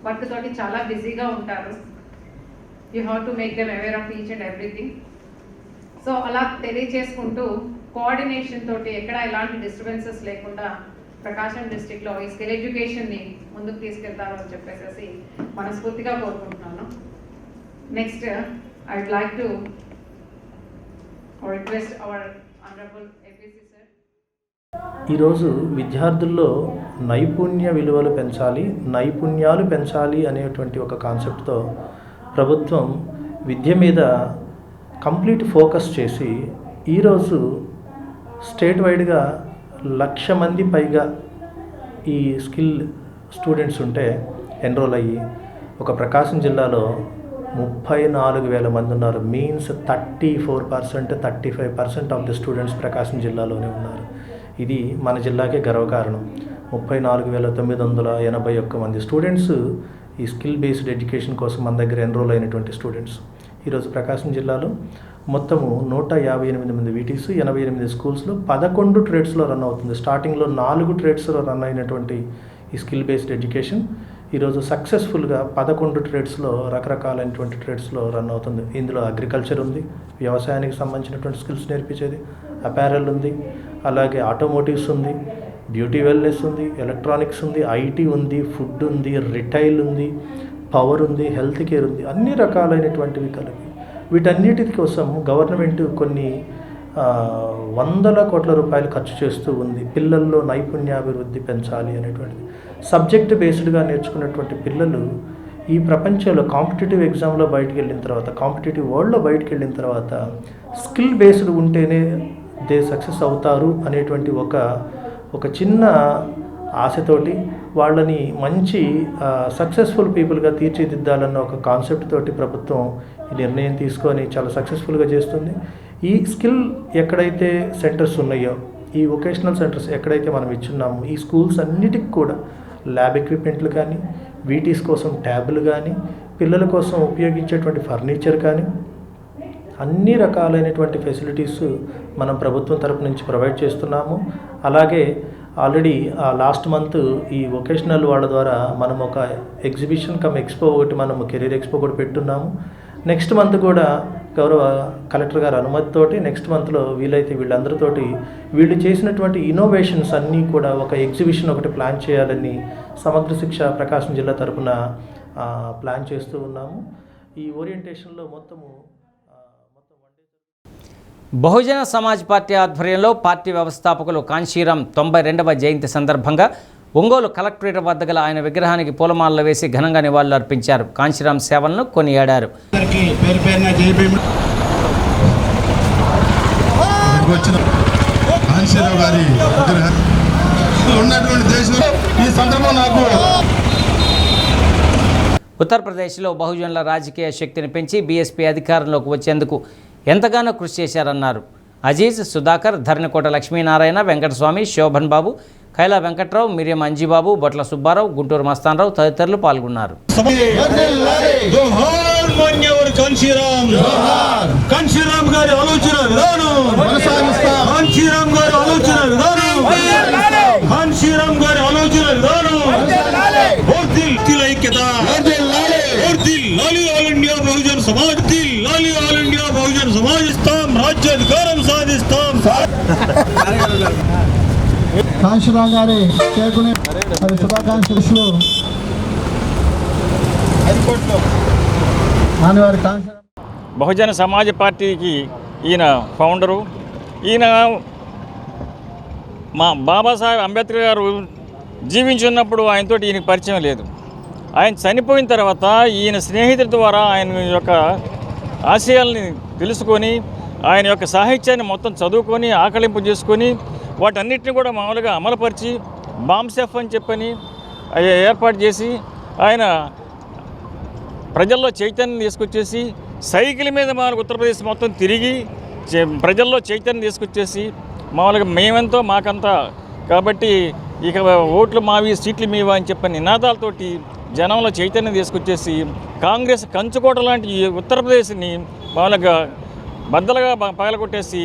వర్క్ తోటి చాలా బిజీగా ఉంటారు. You have to make them aware of each and everything. So అలా తెలియచేసుకుంటూ కోఆర్డినేషన్ తోటి ఎక్కడ ఎలాంటి డిస్టర్బెన్సెస్ లేకుండా ప్రకాశం డిస్ట్రిక్ట్లో ఈ స్కిల్ ఎడ్యుకేషన్ని ముందుకు తీసుకెళ్తారు అని చెప్పేసి మనస్ఫూర్తిగా కోరుకుంటున్నాను. Next I would like to request our honourable APC sir. ఈరోజు విద్యార్థుల్లో నైపుణ్య విలువలు పెంచాలి, నైపుణ్యాలు పెంచాలి అనేటువంటి ఒక కాన్సెప్ట్తో ప్రభుత్వం విద్య మీద కంప్లీట్ ఫోకస్ చేసి ఈరోజు స్టేట్ వైడ్గా 1,00,000 మంది పైగా ఈ స్కిల్ స్టూడెంట్స్ ఉంటే ఎన్రోల్ అయ్యి ఒక ప్రకాశం జిల్లాలో 34,000 మంది ఉన్నారు. మీన్స్ 34%, 35% ఆఫ్ ది స్టూడెంట్స్ ప్రకాశం జిల్లాలోనే ఉన్నారు. ఇది మన జిల్లాకే గర్వకారణం. 34,981 మంది స్టూడెంట్స్ ఈ స్కిల్ బేస్డ్ ఎడ్యుకేషన్ కోసం మన దగ్గర ఎన్రోల్ అయినటువంటి స్టూడెంట్స్. ఈరోజు ప్రకాశం జిల్లాలో మొత్తము 158 మంది వీటీస్, 88 స్కూల్స్లో 11 ట్రేడ్స్లో రన్ అవుతుంది. స్టార్టింగ్లో 4 ట్రేడ్స్లో రన్ అయినటువంటి ఈ స్కిల్ బేస్డ్ ఎడ్యుకేషన్ ఈరోజు సక్సెస్ఫుల్గా 11 ట్రేడ్స్లో రకరకాలైనటువంటి ట్రేడ్స్లో రన్ అవుతుంది. ఇందులో అగ్రికల్చర్ ఉంది, వ్యవసాయానికి సంబంధించినటువంటి స్కిల్స్ నేర్పించేది, అపారెల్ ఉంది, అలాగే ఆటోమోటివ్స్ ఉంది, బ్యూటీ వెల్నెస్ ఉంది, ఎలక్ట్రానిక్స్ ఉంది, ఐటీ ఉంది, ఫుడ్ ఉంది, రిటైల్ ఉంది, పవర్ ఉంది, హెల్త్ కేర్ ఉంది, అన్ని రకాలైనటువంటివి కలిగి వీటన్నిటి కోసం గవర్నమెంట్ కొన్ని వందల కోట్ల రూపాయలు ఖర్చు చేస్తూ ఉంది. పిల్లల్లో నైపుణ్యాభివృద్ధి పెంచాలి అనేటువంటిది. సబ్జెక్ట్ బేస్డ్గా నేర్చుకున్నటువంటి పిల్లలు ఈ ప్రపంచంలో కాంపిటేటివ్ ఎగ్జామ్లో బయటికి వెళ్ళిన తర్వాత, కాంపిటేటివ్ వరల్డ్లో బయటికి వెళ్ళిన తర్వాత స్కిల్ బేస్డ్ ఉంటేనే దే సక్సెస్ అవుతారు అనేటువంటి ఒక చిన్న ఆశతోటి వాళ్ళని మంచి సక్సెస్ఫుల్ పీపుల్గా తీర్చిదిద్దాలన్న ఒక కాన్సెప్ట్ తోటి ప్రభుత్వం ఈ నిర్ణయం తీసుకొని చాలా సక్సెస్ఫుల్గా చేస్తుంది. ఈ స్కిల్ ఎక్కడైతే సెంటర్స్ ఉన్నాయో, ఈ వొకేషనల్ సెంటర్స్ ఎక్కడైతే మనం ఇచ్చున్నామో, ఈ స్కూల్స్ అన్నిటికి కూడా ల్యాబ్ ఎక్విప్మెంట్లు కానీ, వీటీస్ కోసం ట్యాబ్లు కానీ, పిల్లల కోసం ఉపయోగించేటువంటి ఫర్నిచర్ కానీ, అన్ని రకాలైనటువంటి ఫెసిలిటీస్ మనం ప్రభుత్వం తరపు నుంచి ప్రొవైడ్ చేస్తున్నాము. అలాగే ఆల్రెడీ లాస్ట్ మంత్ ఈ వొకేషనల్ వాళ్ళ ద్వారా మనం ఒక ఎగ్జిబిషన్ ఎక్స్పో ఒకటి, మనం కెరీర్ ఎక్స్పో కూడా పెట్టున్నాము. నెక్స్ట్ మంత్ కూడా గౌరవ కలెక్టర్ గారి అనుమతితోటి నెక్స్ట్ మంత్లో వీలైతే వీళ్ళందరితోటి వీళ్ళు చేసినటువంటి ఇన్నోవేషన్స్ అన్నీ కూడా ఒక ఎగ్జిబిషన్ ఒకటి ప్లాన్ చేయాలని సమగ్ర శిక్ష ప్రకాశం జిల్లా తరపున ప్లాన్ చేస్తూ ఉన్నాము. ఈ ఓరియంటేషన్లో మొత్తము బహుజన సమాజ్ పార్టీ ఆధ్వర్యంలో పార్టీ వ్యవస్థాపకులు కాంశీరాం 92వ జయంతి సందర్భంగా ఒంగోలు కలెక్టరేట్ వద్ద గల ఆయన విగ్రహానికి పూలమాలలు వేసి ఘనంగా నివాళులర్పించారు. కాంశీరాం సేవలను కొనియాడారు. ఉత్తరప్రదేశ్లో బహుజనుల రాజకీయ శక్తిని పెంచి బీఎస్పీ అధికారంలోకి వచ్చేందుకు ఎంతగానో కృషి చేశారన్నారు. అజీజ్, సుధాకర్, ధరణికోట లక్ష్మీనారాయణ, వెంకటస్వామి, శోభన్ బాబు, కైలా వెంకట్రావు, మిరియం అంజీబాబు, బొట్ల సుబ్బారావు, గుంటూరు మస్తానరావు తదితరులు పాల్గొన్నారు. కాంశీరాం గారి చేరుకునే శుభాకాంక్షలు. బహుజన సమాజ్ పార్టీకి ఈయన ఫౌండరు. ఈయన మా బాబాసాహెబ్ అంబేద్కర్ గారు జీవించున్నప్పుడు ఆయనతో ఈయనకి పరిచయం లేదు. ఆయన చనిపోయిన తర్వాత ఈయన స్నేహితుల ద్వారా ఆయన యొక్క ఆశయాల్ని తెలుసుకొని, ఆయన యొక్క సాహిత్యాన్ని మొత్తం చదువుకొని ఆకలింపు చేసుకొని వాటన్నిటిని కూడా మామూలుగా అమలుపరిచి బాంసెఫ్ అని చెప్పని ఏర్పాటు చేసి ఆయన ప్రజల్లో చైతన్యం తీసుకొచ్చేసి సైకిల్ మీద మామూలుగా ఉత్తరప్రదేశ్ మొత్తం తిరిగి ప్రజల్లో చైతన్యం తీసుకొచ్చేసి మామూలుగా మేమెంతో మాకంతా కాబట్టి ఇక ఓట్లు మావి సీట్లు మీవా అని చెప్పని నినాదాలతోటి జనంలో చైతన్యం తీసుకొచ్చేసి కాంగ్రెస్ కంచుకోట లాంటి ఉత్తరప్రదేశ్ని మామూలుగా బద్దలుగా పగలగొట్టేసి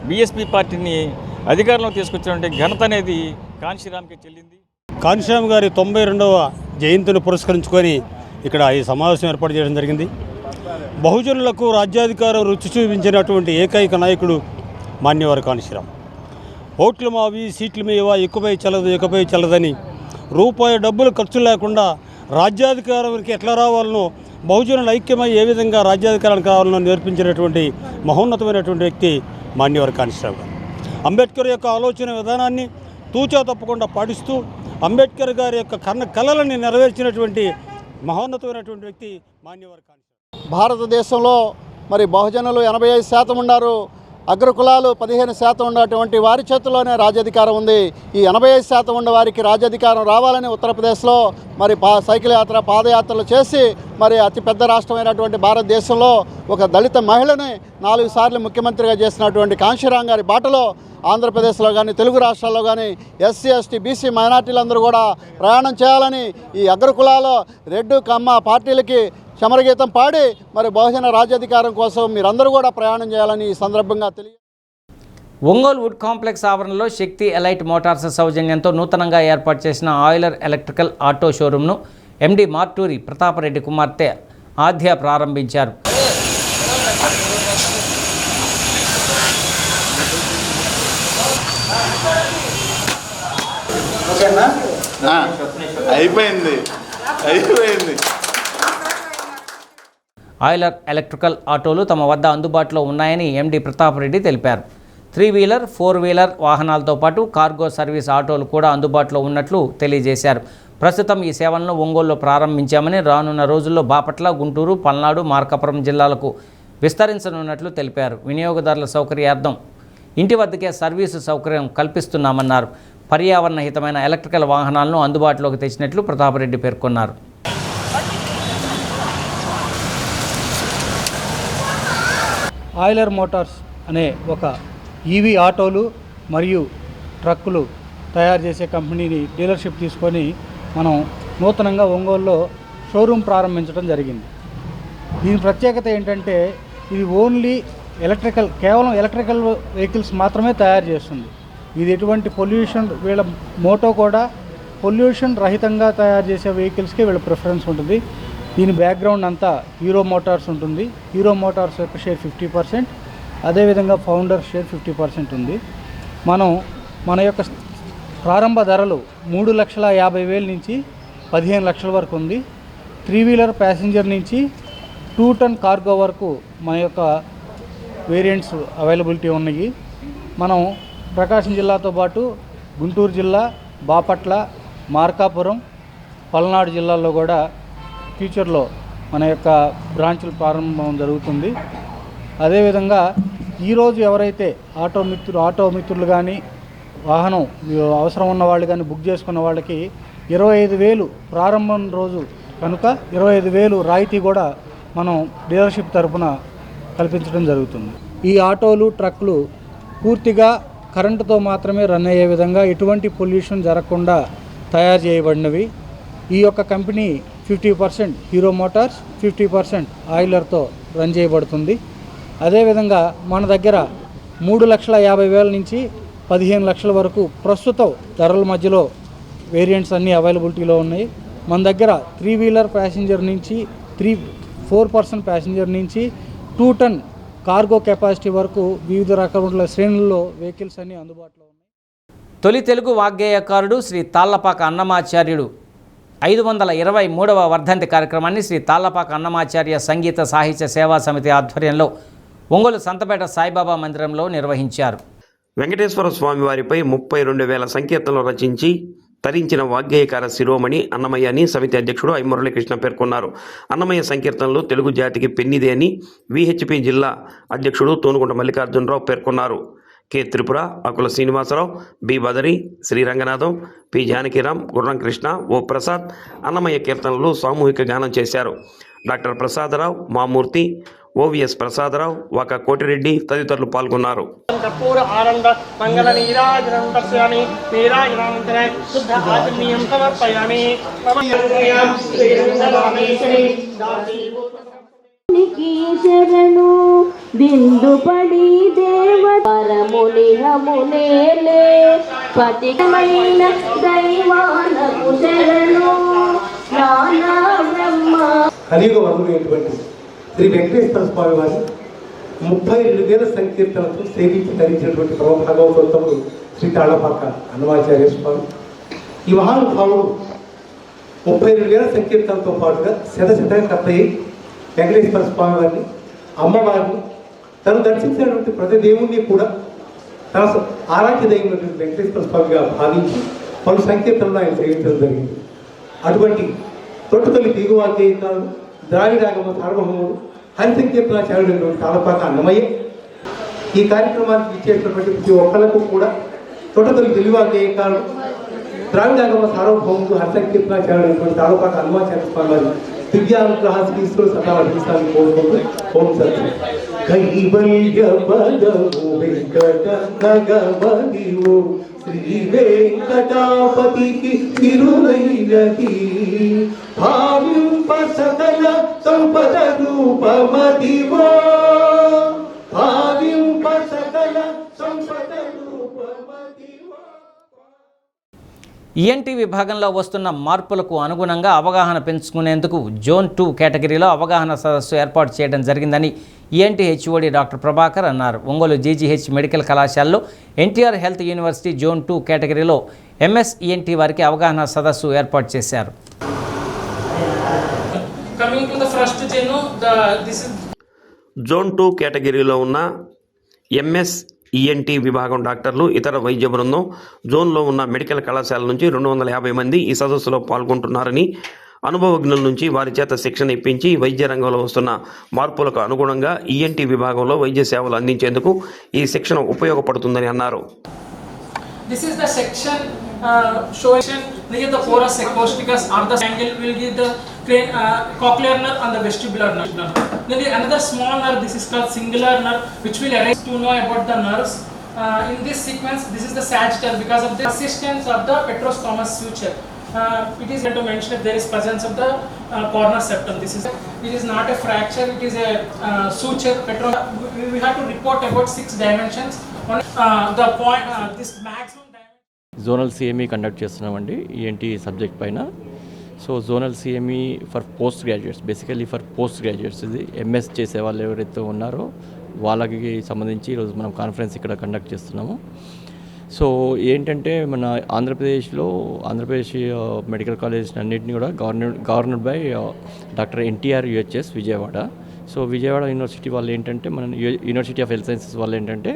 బీఎస్పీ పార్టీని అధికారంలో తీసుకొచ్చినటువంటి ఘనత అనేది కాంశీరాంకి చెల్లింది. కాంశీరాం గారి 92వ జయంతిని పురస్కరించుకొని ఇక్కడ ఈ సమావేశం ఏర్పాటు చేయడం జరిగింది. బహుజనులకు రాజ్యాధికారం రుచి చూపించినటువంటి ఏకైక నాయకుడు మాన్యవర కాంశీరాం. ఓట్లు మావి సీట్లు మీవా, ఎక్కుపై చల్లదు ఇకపై చల్లదని రూపాయి డబ్బులు ఖర్చు లేకుండా రాజ్యాధికారానికి ఎట్లా రావాలనో, బహుజనుల ఐక్యమై ఏ విధంగా రాజ్యాధికారానికి రావాలనో నేర్పించినటువంటి మహోన్నతమైనటువంటి వ్యక్తి మాన్యవర కాంశీరాం గారు. అంబేద్కర్ యొక్క ఆలోచన విధానాన్ని తూచా తప్పకుండా పాటిస్తూ అంబేద్కర్ గారి యొక్క కళలని నెరవేర్చినటువంటి మహోన్నతమైనటువంటి వ్యక్తి మాన్యవర కాంశీరాం. భారతదేశంలో మరి బహుజనులు 85% ఉన్నారు. అగ్రకులాలు 15% ఉన్నటువంటి వారి చేతుల్లోనే రాజ్యాధికారం ఉంది. ఈ 85% ఉన్న వారికి రాజ్యాధికారం రావాలని ఉత్తరప్రదేశ్లో మరి సైకిల్ యాత్ర, పాదయాత్రలు చేసి మరి అతిపెద్ద రాష్ట్రమైనటువంటి భారతదేశంలో ఒక దళిత మహిళని 4 సార్లు ముఖ్యమంత్రిగా చేసినటువంటి కాంశీరాం గారి బాటలో ఆంధ్రప్రదేశ్లో కానీ తెలుగు రాష్ట్రాల్లో కానీ ఎస్సీ, ఎస్టీ, బీసీ మైనార్టీలందరూ కూడా ప్రయాణం చేయాలని, ఈ అగ్రకులాల రెడ్డు కమ్మ పార్టీలకి చమరగీతం పాడి మరి బహుజన రాజ్యాధికారం కోసం మీరందరూ కూడా ప్రయాణం చేయాలని ఈ సందర్భంగా ఒంగోలు వుడ్ కాంప్లెక్స్ ఆవరణలో శక్తి ఎలైట్ మోటార్స్ సౌజన్యంతో నూతనంగా ఏర్పాటు చేసిన ఆయిలర్ ఎలక్ట్రికల్ ఆటో షోరూమ్ను ఎండి మార్టూరి ప్రతాపరెడ్డి కుమార్తె ఆద్య ప్రారంభించారు. ఆయిలర్ ఎలక్ట్రికల్ ఆటోలు తమ వద్ద అందుబాటులో ఉన్నాయని ఎండి ప్రతాపరెడ్డి తెలిపారు. 3-వీలర్ 4-వీలర్ వాహనాలతో పాటు కార్గో సర్వీస్ ఆటోలు కూడా అందుబాటులో ఉన్నట్లు తెలియజేశారు. ప్రస్తుతం ఈ సేవలను ఒంగోలులో ప్రారంభించామని రానున్న రోజుల్లో బాపట్ల, గుంటూరు, పల్నాడు, మార్కాపురం జిల్లాలకు విస్తరించనున్నట్లు తెలిపారు. వినియోగదారుల సౌకర్యార్థం ఇంటి వద్దకే సర్వీసు సౌకర్యం కల్పిస్తున్నామన్నారు. పర్యావరణ హితమైన ఎలక్ట్రికల్ వాహనాలను అందుబాటులోకి తెచ్చినట్లు ప్రతాపరెడ్డి పేర్కొన్నారు. ఆయిలర్ మోటార్స్ అనే ఒక ఈవీ ఆటోలు మరియు ట్రక్కులు తయారు చేసే కంపెనీని డీలర్షిప్ తీసుకొని మనం నూతనంగా ఒంగోలులో షోరూమ్ ప్రారంభించడం జరిగింది. దీని ప్రత్యేకత ఏంటంటే ఇది ఓన్లీ కేవలం ఎలక్ట్రికల్ వెహికల్స్ మాత్రమే తయారు చేస్తుంది. ఇది ఎటువంటి పొల్యూషన్, వీళ్ళ మోటో కూడా పొల్యూషన్ రహితంగా తయారు చేసే వెహికల్స్కి వీళ్ళ ప్రిఫరెన్స్ ఉంటుంది. దీని బ్యాక్గ్రౌండ్ అంతా హీరో మోటార్స్ ఉంటుంది. హీరో మోటార్స్ యొక్క షేర్ 50%, అదేవిధంగా ఫౌండర్ షేర్ 50% ఉంది. మన యొక్క ప్రారంభ ధరలు 3,50,000 నుంచి 15 లక్షల వరకు ఉంది. 3-వీలర్ ప్యాసింజర్ నుంచి 2 టన్ కార్గో వరకు మన యొక్క వేరియంట్స్ అవైలబిలిటీ ఉన్నాయి. మనం ప్రకాశం జిల్లాతో పాటు గుంటూరు జిల్లా, బాపట్ల, మార్కాపురం, పల్నాడు జిల్లాల్లో కూడా ఫ్యూచర్లో మన యొక్క బ్రాంచులు ప్రారంభం జరుగుతుంది. అదేవిధంగా ఈరోజు ఎవరైతే ఆటో మిత్రులు కానీ వాహనం అవసరం ఉన్న వాళ్ళు కానీ బుక్ చేసుకున్న వాళ్ళకి 25,000 ప్రారంభం రోజు కనుక 25,000 రాయితీ కూడా మనం డీలర్షిప్ తరఫున కల్పించడం జరుగుతుంది. ఈ ఆటోలు, ట్రక్లు పూర్తిగా కరెంటుతో మాత్రమే రన్ అయ్యే విధంగా ఎటువంటి పొల్యూషన్ జరగకుండా తయారు చేయబడినవి. ఈ యొక్క కంపెనీ 50% హీరో మోటార్స్, 50% ఆయిలర్తో రన్ చేయబడుతుంది. అదేవిధంగా మన దగ్గర 3,50,000 నుంచి 15 లక్షల వరకు ప్రస్తుతం ధరల మధ్యలో వేరియంట్స్ అన్నీ అవైలబిలిటీలో ఉన్నాయి. మన దగ్గర 3-వీలర్ ప్యాసింజర్ నుంచి 4 పర్సన్ ప్యాసింజర్ నుంచి 2 టన్ కార్గో కెపాసిటీ వరకు వివిధ రకాల శ్రేణుల్లో వెహికల్స్ అన్నీ అందుబాటులో ఉన్నాయి. తొలి తెలుగు వాగ్గేయకారుడు శ్రీ తాళ్లపాక అన్నమాచార్యుడు 523వ వర్ధంతి కార్యక్రమాన్ని శ్రీ తాళ్లపాక అన్నమాచార్య సంగీత సాహిత్య సేవా సమితి ఆధ్వర్యంలో ఒంగోలు సంతపేట సాయిబాబా మందిరంలో నిర్వహించారు. వెంకటేశ్వర స్వామి వారిపై 32,000 సంకీర్తనలు రచించి తరించిన వాగ్గేయకార శిరోమణి అన్నమయ్య అని సమితి అధ్యక్షుడు ఐ మురళీకృష్ణ పేర్కొన్నారు. అన్నమయ్య సంకీర్తనలు తెలుగు జాతికి పెన్నిదే అని విహెచ్పి జిల్లా అధ్యక్షుడు తోనుగుంట మల్లికార్జునరావు పేర్కొన్నారు. K Tripura, Akula Srinivasarao, B Badari, Sriranganatham, P Janakiram, Gurram Krishna, O Prasad Annamayya కీర్తనలు సామూహిక గానం చేశారు. డాక్టర్ ప్రసాదరావు, మామూర్తి, ఓవిఎస్ ప్రసాదరావు, వాక కోటిరెడ్డి తదితరులు పాల్గొన్నారు. శరణు బిందుపడి దేవ పరమునిహమునేలే పతిమైన దైవాలకు శరణు నానా బ్రహ్మ. కలియుగ వరుడైనటువంటి శ్రీ వెంకటేశ్వర స్వామి వారి 32,000 సంకీర్తనలతో సేవించి ధరించినటువంటి పరమ భాగవతోత్తముడు శ్రీ తాళ్లపాక అన్నమాచార్య స్వామి. ఈ మహానుభావుడు 32,000 సంకీర్తనలతో పాటుగా శతశతకర్త అయి వెంకటేశ్వర స్వామి వారిని, అమ్మవారిని, తను దర్శించినటువంటి ప్రతి దేవుణ్ణి కూడా తన ఆరాధ్య దైవమైనటువంటి వెంకటేశ్వర స్వామిగా భావించి పలు సంకీర్తనలు ఆయన సేవించడం జరిగింది. అటువంటి తొట్టుతొలి తీగువాగ్గేయకారుడు, ద్రావిడాగమ సార్వభౌముడు, హరి సంకీర్తనాచార్యుడైనటువంటి తాళ్లపాక అన్నమయ్య ఈ కార్యక్రమానికి ఇచ్చేటటువంటి ప్రతి ఒక్కళ్ళకు కూడా తొట్టుతొలి తెలుగువాగ్గేయకారుడు, ద్రావిడాగమ సార్వభౌముడు, హరి సంకీర్తనాచార్యుడైనటువంటి తాళ్లపాక అన్నమాచార్య స్వామి వారి దివ్యానుగ్రహ శ్రీశ్వరు సదా అభిషేకాన్ని కోరుకుంటూ ఓం సత్యం. కైవల్య పదము వెంకట నగమదివో శ్రీ వెంకటాపతికి తిరునైనది భావింప సకల సంపద రూపమదివో భావింప సకల సంపద రూపమదివో. ఈఎన్టీ విభాగంలో వస్తున్న మార్పులకు అనుగుణంగా అవగాహన పెంచుకునేందుకు జోన్ 2 కేటగిరీలో అవగాహన సదస్సు ఏర్పాటు చేయడం జరిగిందని ఈఎన్టీ హెచ్ఓడి డాక్టర్ ప్రభాకర్ అన్నారు. ఒంగోలు జీజీహెచ్ మెడికల్ కళాశాలలో ఎన్టీఆర్ హెల్త్ యూనివర్సిటీ జోన్ 2 కేటగిరీలో ఎంఎస్ ఈఎన్టీ వారికి అవగాహన సదస్సు ఏర్పాటు చేశారు. జోన్ 2 కేటగిరీలో ఉన్న ఎంఎస్ ఈఎన్టీ విభాగం డాక్టర్లు, ఇతర వైద్య బృందం జోన్లో ఉన్న మెడికల్ కళాశాల నుంచి 250 మంది ఈ సదస్సులో పాల్గొంటున్నారని, అనుభవజ్ఞుల నుంచి వారి చేత శిక్షణ ఇప్పించి వైద్య రంగంలో వస్తున్న మార్పులకు అనుగుణంగా ఈఎన్టీ విభాగంలో వైద్య సేవలు అందించేందుకు ఈ శిక్షణ ఉపయోగపడుతుందని అన్నారు. This is the section showing near the porous acoustics or the angle will give the cochlear nerve and the vestibular nerve. Then another small nerve, this is called singular nerve, which will arise to know about the nerves. In this sequence, this is the sagittal because of the persistence of the petrostomous suture. It is to mention if there is presence of the corner septum. It is not a fracture, it is a suture. We have to report about 6 dimensions. The point, this maximum zonal CME conduct చేస్తున్నామండి ENT subject పైన. So zonal CME for post graduates, basically for post graduates. ఇది MS చేసే వాళ్ళు ఎవరైతే ఉన్నారో వాళ్ళకి సంబంధించి ఈరోజు మనం కాన్ఫరెన్స్ ఇక్కడ కండక్ట్ చేస్తున్నాము. ఏంటంటే మన ఆంధ్రప్రదేశ్ మెడికల్ కాలేజ్ అన్నింటినీ కూడా governed by doctor NTR UHS Vijayawada. Vijayawada university వాళ్ళు ఏంటంటే మన యూనివర్సిటీ ఆఫ్ హెల్త్ సైన్సెస్ వాళ్ళు ఏంటంటే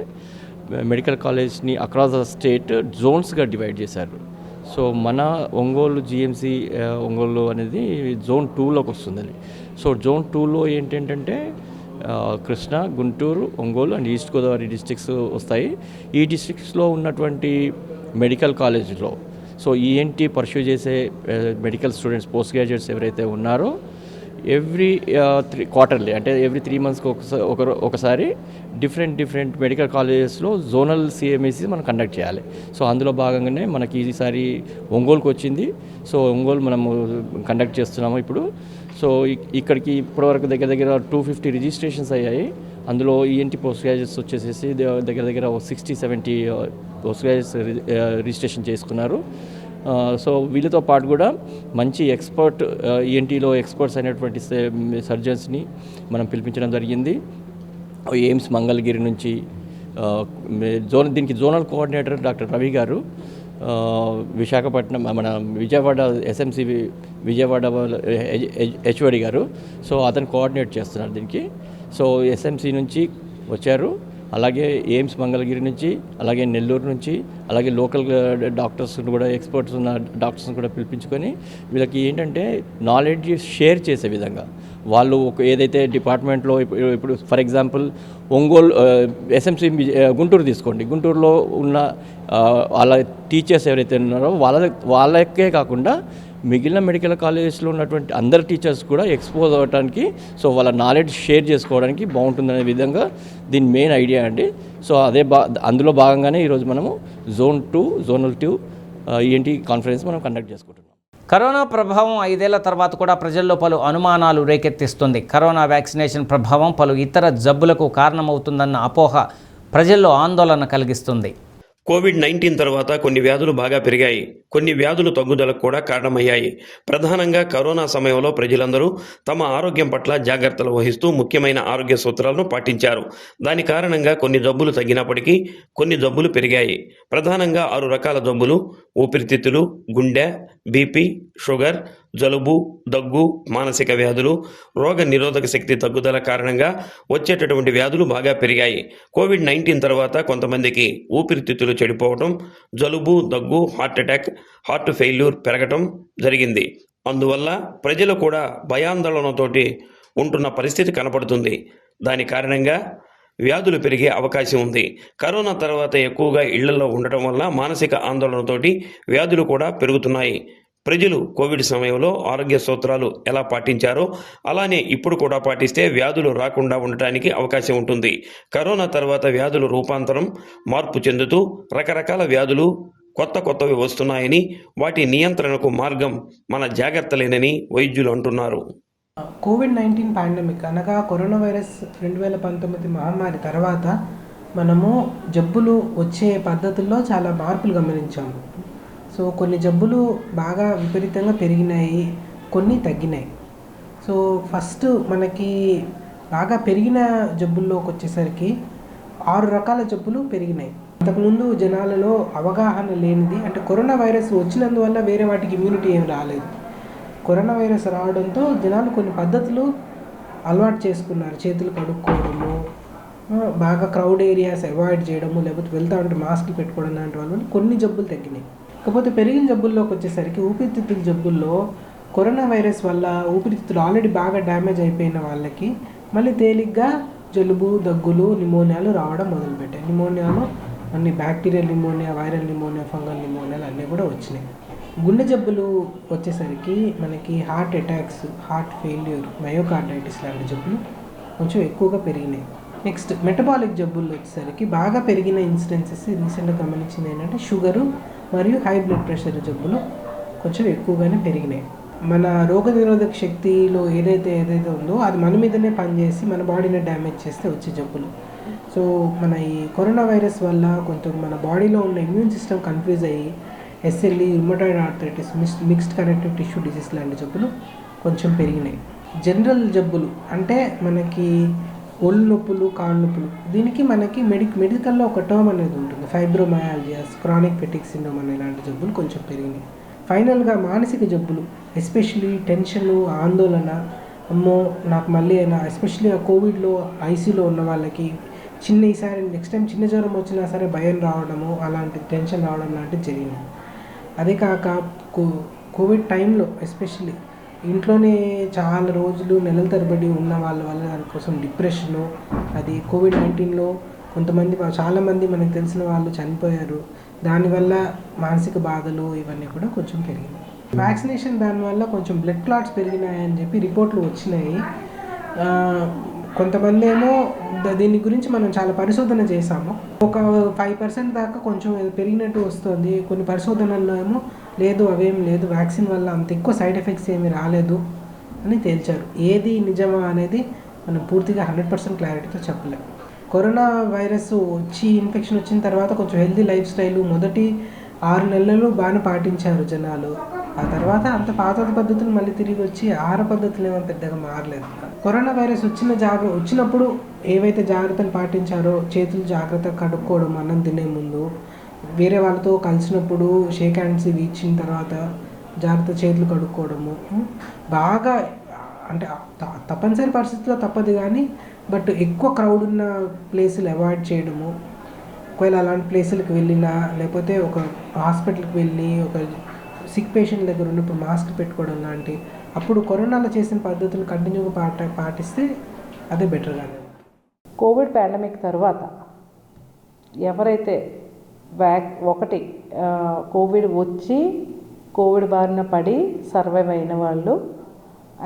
మెడికల్ కాలేజ్ని అక్రాస్ ద స్టేట్ జోన్స్గా డివైడ్ చేశారు. మన ఒంగోలు జిఎంసి ఒంగోలు అనేది జోన్ 2లోకి వస్తుంది. జోన్ 2లో ఏంటంటే Krishna, Guntur, Ongole and east Godavari districts వస్తాయి. ఈ డిస్ట్రిక్ట్స్లో ఉన్నటువంటి మెడికల్ కాలేజ్లో ఈఎన్టీ పర్స్యూ చేసే మెడికల్ స్టూడెంట్స్, పోస్ట్ గ్రాడ్యుయేట్స్ ఎవరైతే ఉన్నారో ఎవ్రీ క్వార్టర్లీ అంటే ఎవ్రీ 3 మంత్స్కి ఒకసారి డిఫరెంట్ మెడికల్ కాలేజెస్లో జోనల్ సిఎంఈసి మనం కండక్ట్ చేయాలి. అందులో భాగంగానే మనకి ఈసారి ఒంగోలుకి వచ్చింది. ఒంగోలు మనము కండక్ట్ చేస్తున్నాము ఇప్పుడు. ఇక్కడికి ఇప్పటివరకు దగ్గర 250 రిజిస్ట్రేషన్స్ అయ్యాయి. అందులో ఈఎన్టీ పోస్ట్ గ్రాడ్యుయేట్స్ వచ్చేసేసి దగ్గర 60-70 పోస్ట్ గ్రాడ్యుయేట్స్ రిజిస్ట్రేషన్ చేసుకున్నారు. వీళ్ళతో పాటు కూడా మంచి ఎక్స్పర్ట్ ఈఎన్టీలో ఎక్స్పర్ట్స్ అయినటువంటి సర్జన్స్ని మనం పిలిపించడం జరిగింది. ఎయిమ్స్ మంగళగిరి నుంచి దీనికి జోనల్ కోఆర్డినేటర్ డాక్టర్ రవి గారు, విశాఖపట్నం మన విజయవాడ ఎస్ఎంసి విజయవాడ హెచ్ఓడి గారు, అతను కోఆర్డినేట్ చేస్తున్నారు దీనికి. ఎస్ఎంసి నుంచి వచ్చారు, అలాగే ఎయిమ్స్ మంగళగిరి నుంచి, అలాగే నెల్లూరు నుంచి, అలాగే లోకల్ డాక్టర్స్ని కూడా ఎక్స్పర్ట్స్ ఉన్న డాక్టర్స్ని కూడా పిలిపించుకొని వీళ్ళకి ఏంటంటే నాలెడ్జ్ షేర్ చేసే విధంగా వాళ్ళు ఏదైతే డిపార్ట్మెంట్లో ఇప్పుడు for example Ongole SMC Guntur తీసుకోండి. గుంటూరులో ఉన్న వాళ్ళ టీచర్స్ ఎవరైతే ఉన్నారో వాళ్ళకే కాకుండా మిగిలిన మెడికల్ కాలేజెస్లో ఉన్నటువంటి అందరు టీచర్స్ కూడా ఎక్స్పోజ్ అవ్వడానికి, వాళ్ళ నాలెడ్జ్ షేర్ చేసుకోవడానికి బాగుంటుందనే విధంగా దీని మెయిన్ ఐడియా అండి. అందులో భాగంగానే ఈరోజు మనము జోనల్ 2 ఈఎన్టీ కాన్ఫరెన్స్ మనం కండక్ట్ చేసుకుంటున్నాం. కరోనా ప్రభావం 5 ఏళ్ల తర్వాత కూడా ప్రజల్లో పలు అనుమానాలు రేకెత్తిస్తుంది. కరోనా వ్యాక్సినేషన్ ప్రభావం పలు ఇతర జబ్బులకు కారణమవుతుందన్న అపోహ ప్రజల్లో ఆందోళన కలిగిస్తుంది. కోవిడ్-19 తర్వాత కొన్ని వ్యాధులు బాగా పెరిగాయి. కొన్ని వ్యాధులు తగ్గుదలకు కూడా కారణమయ్యాయి. ప్రధానంగా కరోనా సమయంలో ప్రజలందరూ తమ ఆరోగ్యం పట్ల జాగ్రత్తలు వహిస్తూ ముఖ్యమైన ఆరోగ్య సూత్రాలను పాటించారు. దాని కారణంగా కొన్ని జబ్బులు తగ్గినప్పటికీ కొన్ని జబ్బులు పెరిగాయి. ప్రధానంగా 6 రకాల జబ్బులు: ఊపిరితిత్తులు, గుండె, బీపీ, షుగర్, జలుబు, దగ్గు, మానసిక వ్యాధులు, రోగ నిరోధక శక్తి తగ్గుదల కారణంగా వచ్చేటటువంటి వ్యాధులు బాగా పెరిగాయి. కోవిడ్-19 తర్వాత కొంతమందికి ఊపిరితిత్తులు చెడిపోవటం, జలుబు, దగ్గు, హార్ట్ అటాక్, హార్ట్ ఫెయిల్యూర్ పెరగటం జరిగింది. అందువల్ల ప్రజలు కూడా భయాందోళనతోటి ఉంటున్న పరిస్థితి కనపడుతుంది. దాని కారణంగా వ్యాధులు పెరిగే అవకాశం ఉంది. కరోనా తర్వాత ఎక్కువగా ఇళ్లలో ఉండటం వల్ల మానసిక ఆందోళనతోటి వ్యాధులు కూడా పెరుగుతున్నాయి. ప్రజలు కోవిడ్ సమయంలో ఆరోగ్య సూత్రాలు ఎలా పాటించారో అలానే ఇప్పుడు కూడా పాటిస్తే వ్యాధులు రాకుండా ఉండటానికి అవకాశం ఉంటుంది. కరోనా తర్వాత వ్యాధులు రూపాంతరం మార్పు చెందుతూ రకరకాల వ్యాధులు కొత్తవి వస్తున్నాయని, వాటి నియంత్రణకు మార్గం మన జాగ్రత్తలేనని వైద్యులు అంటున్నారు. కోవిడ్-19 పాండమిక్ అనగా కరోనా వైరస్ 2019 మహమ్మారి తర్వాత మనము జబ్బులు వచ్చే పద్ధతుల్లో చాలా మార్పులు గమనించాము. సో కొన్ని జబ్బులు బాగా విపరీతంగా పెరిగినాయి, కొన్ని తగ్గినాయి. సో ఫస్ట్ మనకి బాగా పెరిగిన జబ్బుల్లోకి వచ్చేసరికి 6 రకాల జబ్బులు పెరిగినాయి. అంతకుముందు జనాలలో అవగాహన లేనిది, అంటే కరోనా వైరస్ వచ్చినందువల్ల వేరే వాటికి ఇమ్యూనిటీ ఏం రాలేదు. కరోనా వైరస్ రావడంతో జనాలు కొన్ని పద్ధతులు అలవాటు చేసుకున్నారు. చేతులు కడుక్కోవడము, బాగా క్రౌడ్ ఏరియాస్ అవాయిడ్ చేయడము, లేకపోతే వెళ్తా ఉంటే మాస్క్లు పెట్టుకోవడం లాంటి వల్ల కొన్ని జబ్బులు తగ్గినాయి. కాకపోతే పెరిగిన జబ్బుల్లోకి వచ్చేసరికి ఊపిరితిత్తుల జబ్బుల్లో కరోనా వైరస్ వల్ల ఊపిరితిత్తులు ఆల్రెడీ బాగా డ్యామేజ్ అయిపోయిన వాళ్ళకి మళ్ళీ తేలిగ్గా జలుబు, దగ్గులు, నిమోనియాలు రావడం మొదలుపెట్టాయి. నిమోనియాలో అన్ని bacterial pneumonia, viral pneumonia, fungal నిమోనియాలు అన్నీ కూడా వచ్చినాయి. గుండె జబ్బులు వచ్చేసరికి మనకి heart attacks, heart failure, myocarditis లాంటి జబ్బులు కొంచెం ఎక్కువగా పెరిగినాయి. నెక్స్ట్ మెటబాలిక్ జబ్బులు వచ్చేసరికి బాగా పెరిగిన ఇన్సిడెన్సెస్ రీసెంట్గా గమనించింది ఏంటంటే షుగరు మరియు హై బ్లడ్ ప్రెషర్ జబ్బులు కొంచెం ఎక్కువగానే పెరిగినాయి. మన రోగనిరోధక శక్తిలో ఏదైతే ఉందో అది మన మీదనే పనిచేసి మన బాడీని డ్యామేజ్ చేస్తే వచ్చే జబ్బులు. సో మన ఈ కరోనా వైరస్ వల్ల కొంచెం మన బాడీలో ఉన్న ఇమ్యూన్ సిస్టమ్ కన్ఫ్యూజ్ అయ్యి SLE, rheumatoid arthritis, mixed connective tissue disease లాంటి జబ్బులు కొంచెం పెరిగినాయి. జనరల్ జబ్బులు అంటే మనకి ఒళ్ళు నొప్పులు, కాళ్ళు నొప్పులు, దీనికి మనకి మెడికల్లో ఒక టర్మ్ అనేది ఉంటుంది, ఫైబ్రోమయాల్జియాస్, క్రానిక్ ఫెటిక్ సిండ్రోమ్ అనే ఇలాంటి జబ్బులు కొంచెం పెరిగినాయి. ఫైనల్గా మానసిక జబ్బులు, ఎస్పెషలీ టెన్షను, ఆందోళన, అమ్మో నాకు మళ్ళీ అయినా, ఎస్పెషలీ ఆ కోవిడ్లో ఐసీలో ఉన్న వాళ్ళకి ఈసారి నెక్స్ట్ టైం చిన్న జ్వరం వచ్చినా సరే భయం రావడము, అలాంటి టెన్షన్ రావడం లాంటివి జరిగినాయి. అదే కాక కోవిడ్ టైంలో ఎస్పెషల్లీ ఇంట్లోనే చాలా రోజులు నెలల తరబడి ఉన్న వాళ్ళ వల్ల దానికోసం డిప్రెషను, అది కోవిడ్-19లో చాలామంది మనకు తెలిసిన వాళ్ళు చనిపోయారు. దానివల్ల మానసిక బాధలు ఇవన్నీ కూడా కొంచెం పెరిగినాయి. వ్యాక్సినేషన్ దానివల్ల కొంచెం బ్లడ్ క్లాట్స్ పెరిగినాయని చెప్పి రిపోర్ట్లు వచ్చినాయి. కొంతమంది ఏమో దీని గురించి మనం చాలా పరిశోధన చేశాము. ఒక 5% దాకా కొంచెం పెరిగినట్టు వస్తుంది. కొన్ని పరిశోధనల్లో ఏమో లేదు, అవేం లేదు, వ్యాక్సిన్ వల్ల అంత ఎక్కువ సైడ్ ఎఫెక్ట్స్ ఏమీ రాలేదు అని తేల్చారు. ఏది నిజమా అనేది మనం పూర్తిగా 100% క్లారిటీతో చెప్పలేము. కరోనా వైరస్ ఇన్ఫెక్షన్ వచ్చిన తర్వాత కొంచెం హెల్తీ లైఫ్ స్టైల్ మొదటి 6 నెలలు బాగానే పాటించారు జనాలు. ఆ తర్వాత అంత పాత పద్ధతులు మళ్ళీ తిరిగి వచ్చి ఆహార పద్ధతులు ఏమో పెద్దగా మారలేదు. కరోనా వైరస్ వచ్చినప్పుడు ఏవైతే జాగ్రత్తలు పాటించారో, చేతులు జాగ్రత్తగా కడుక్కోవడం, అన్నం తినే ముందు, వేరే వాళ్ళతో కలిసినప్పుడు షేక్ హ్యాండ్స్ ఇచ్చిన తర్వాత జాగ్రత్త చేతులు కడుక్కోవడము, బాగా అంటే తప్పనిసరి పరిస్థితుల్లో తప్పదు కానీ బట్ ఎక్కువ క్రౌడ్ ఉన్న ప్లేసులు అవాయిడ్ చేయడము. ఒకవేళ అలాంటి ప్లేసులకు వెళ్ళినా, లేకపోతే ఒక హాస్పిటల్కి వెళ్ళి ఒక సిక్ పేషెంట్ దగ్గర ఉన్నప్పుడు మాస్క్ పెట్టుకోవడం లాంటి, అప్పుడు కరోనాలో చేసిన పద్ధతులు కంటిన్యూగా పాటిస్తే అదే బెటర్గానే. కోవిడ్ పాండమిక్ తర్వాత ఎవరైతే కోవిడ్ వచ్చి కోవిడ్ బారిన పడి సర్వైవ్ అయిన వాళ్ళు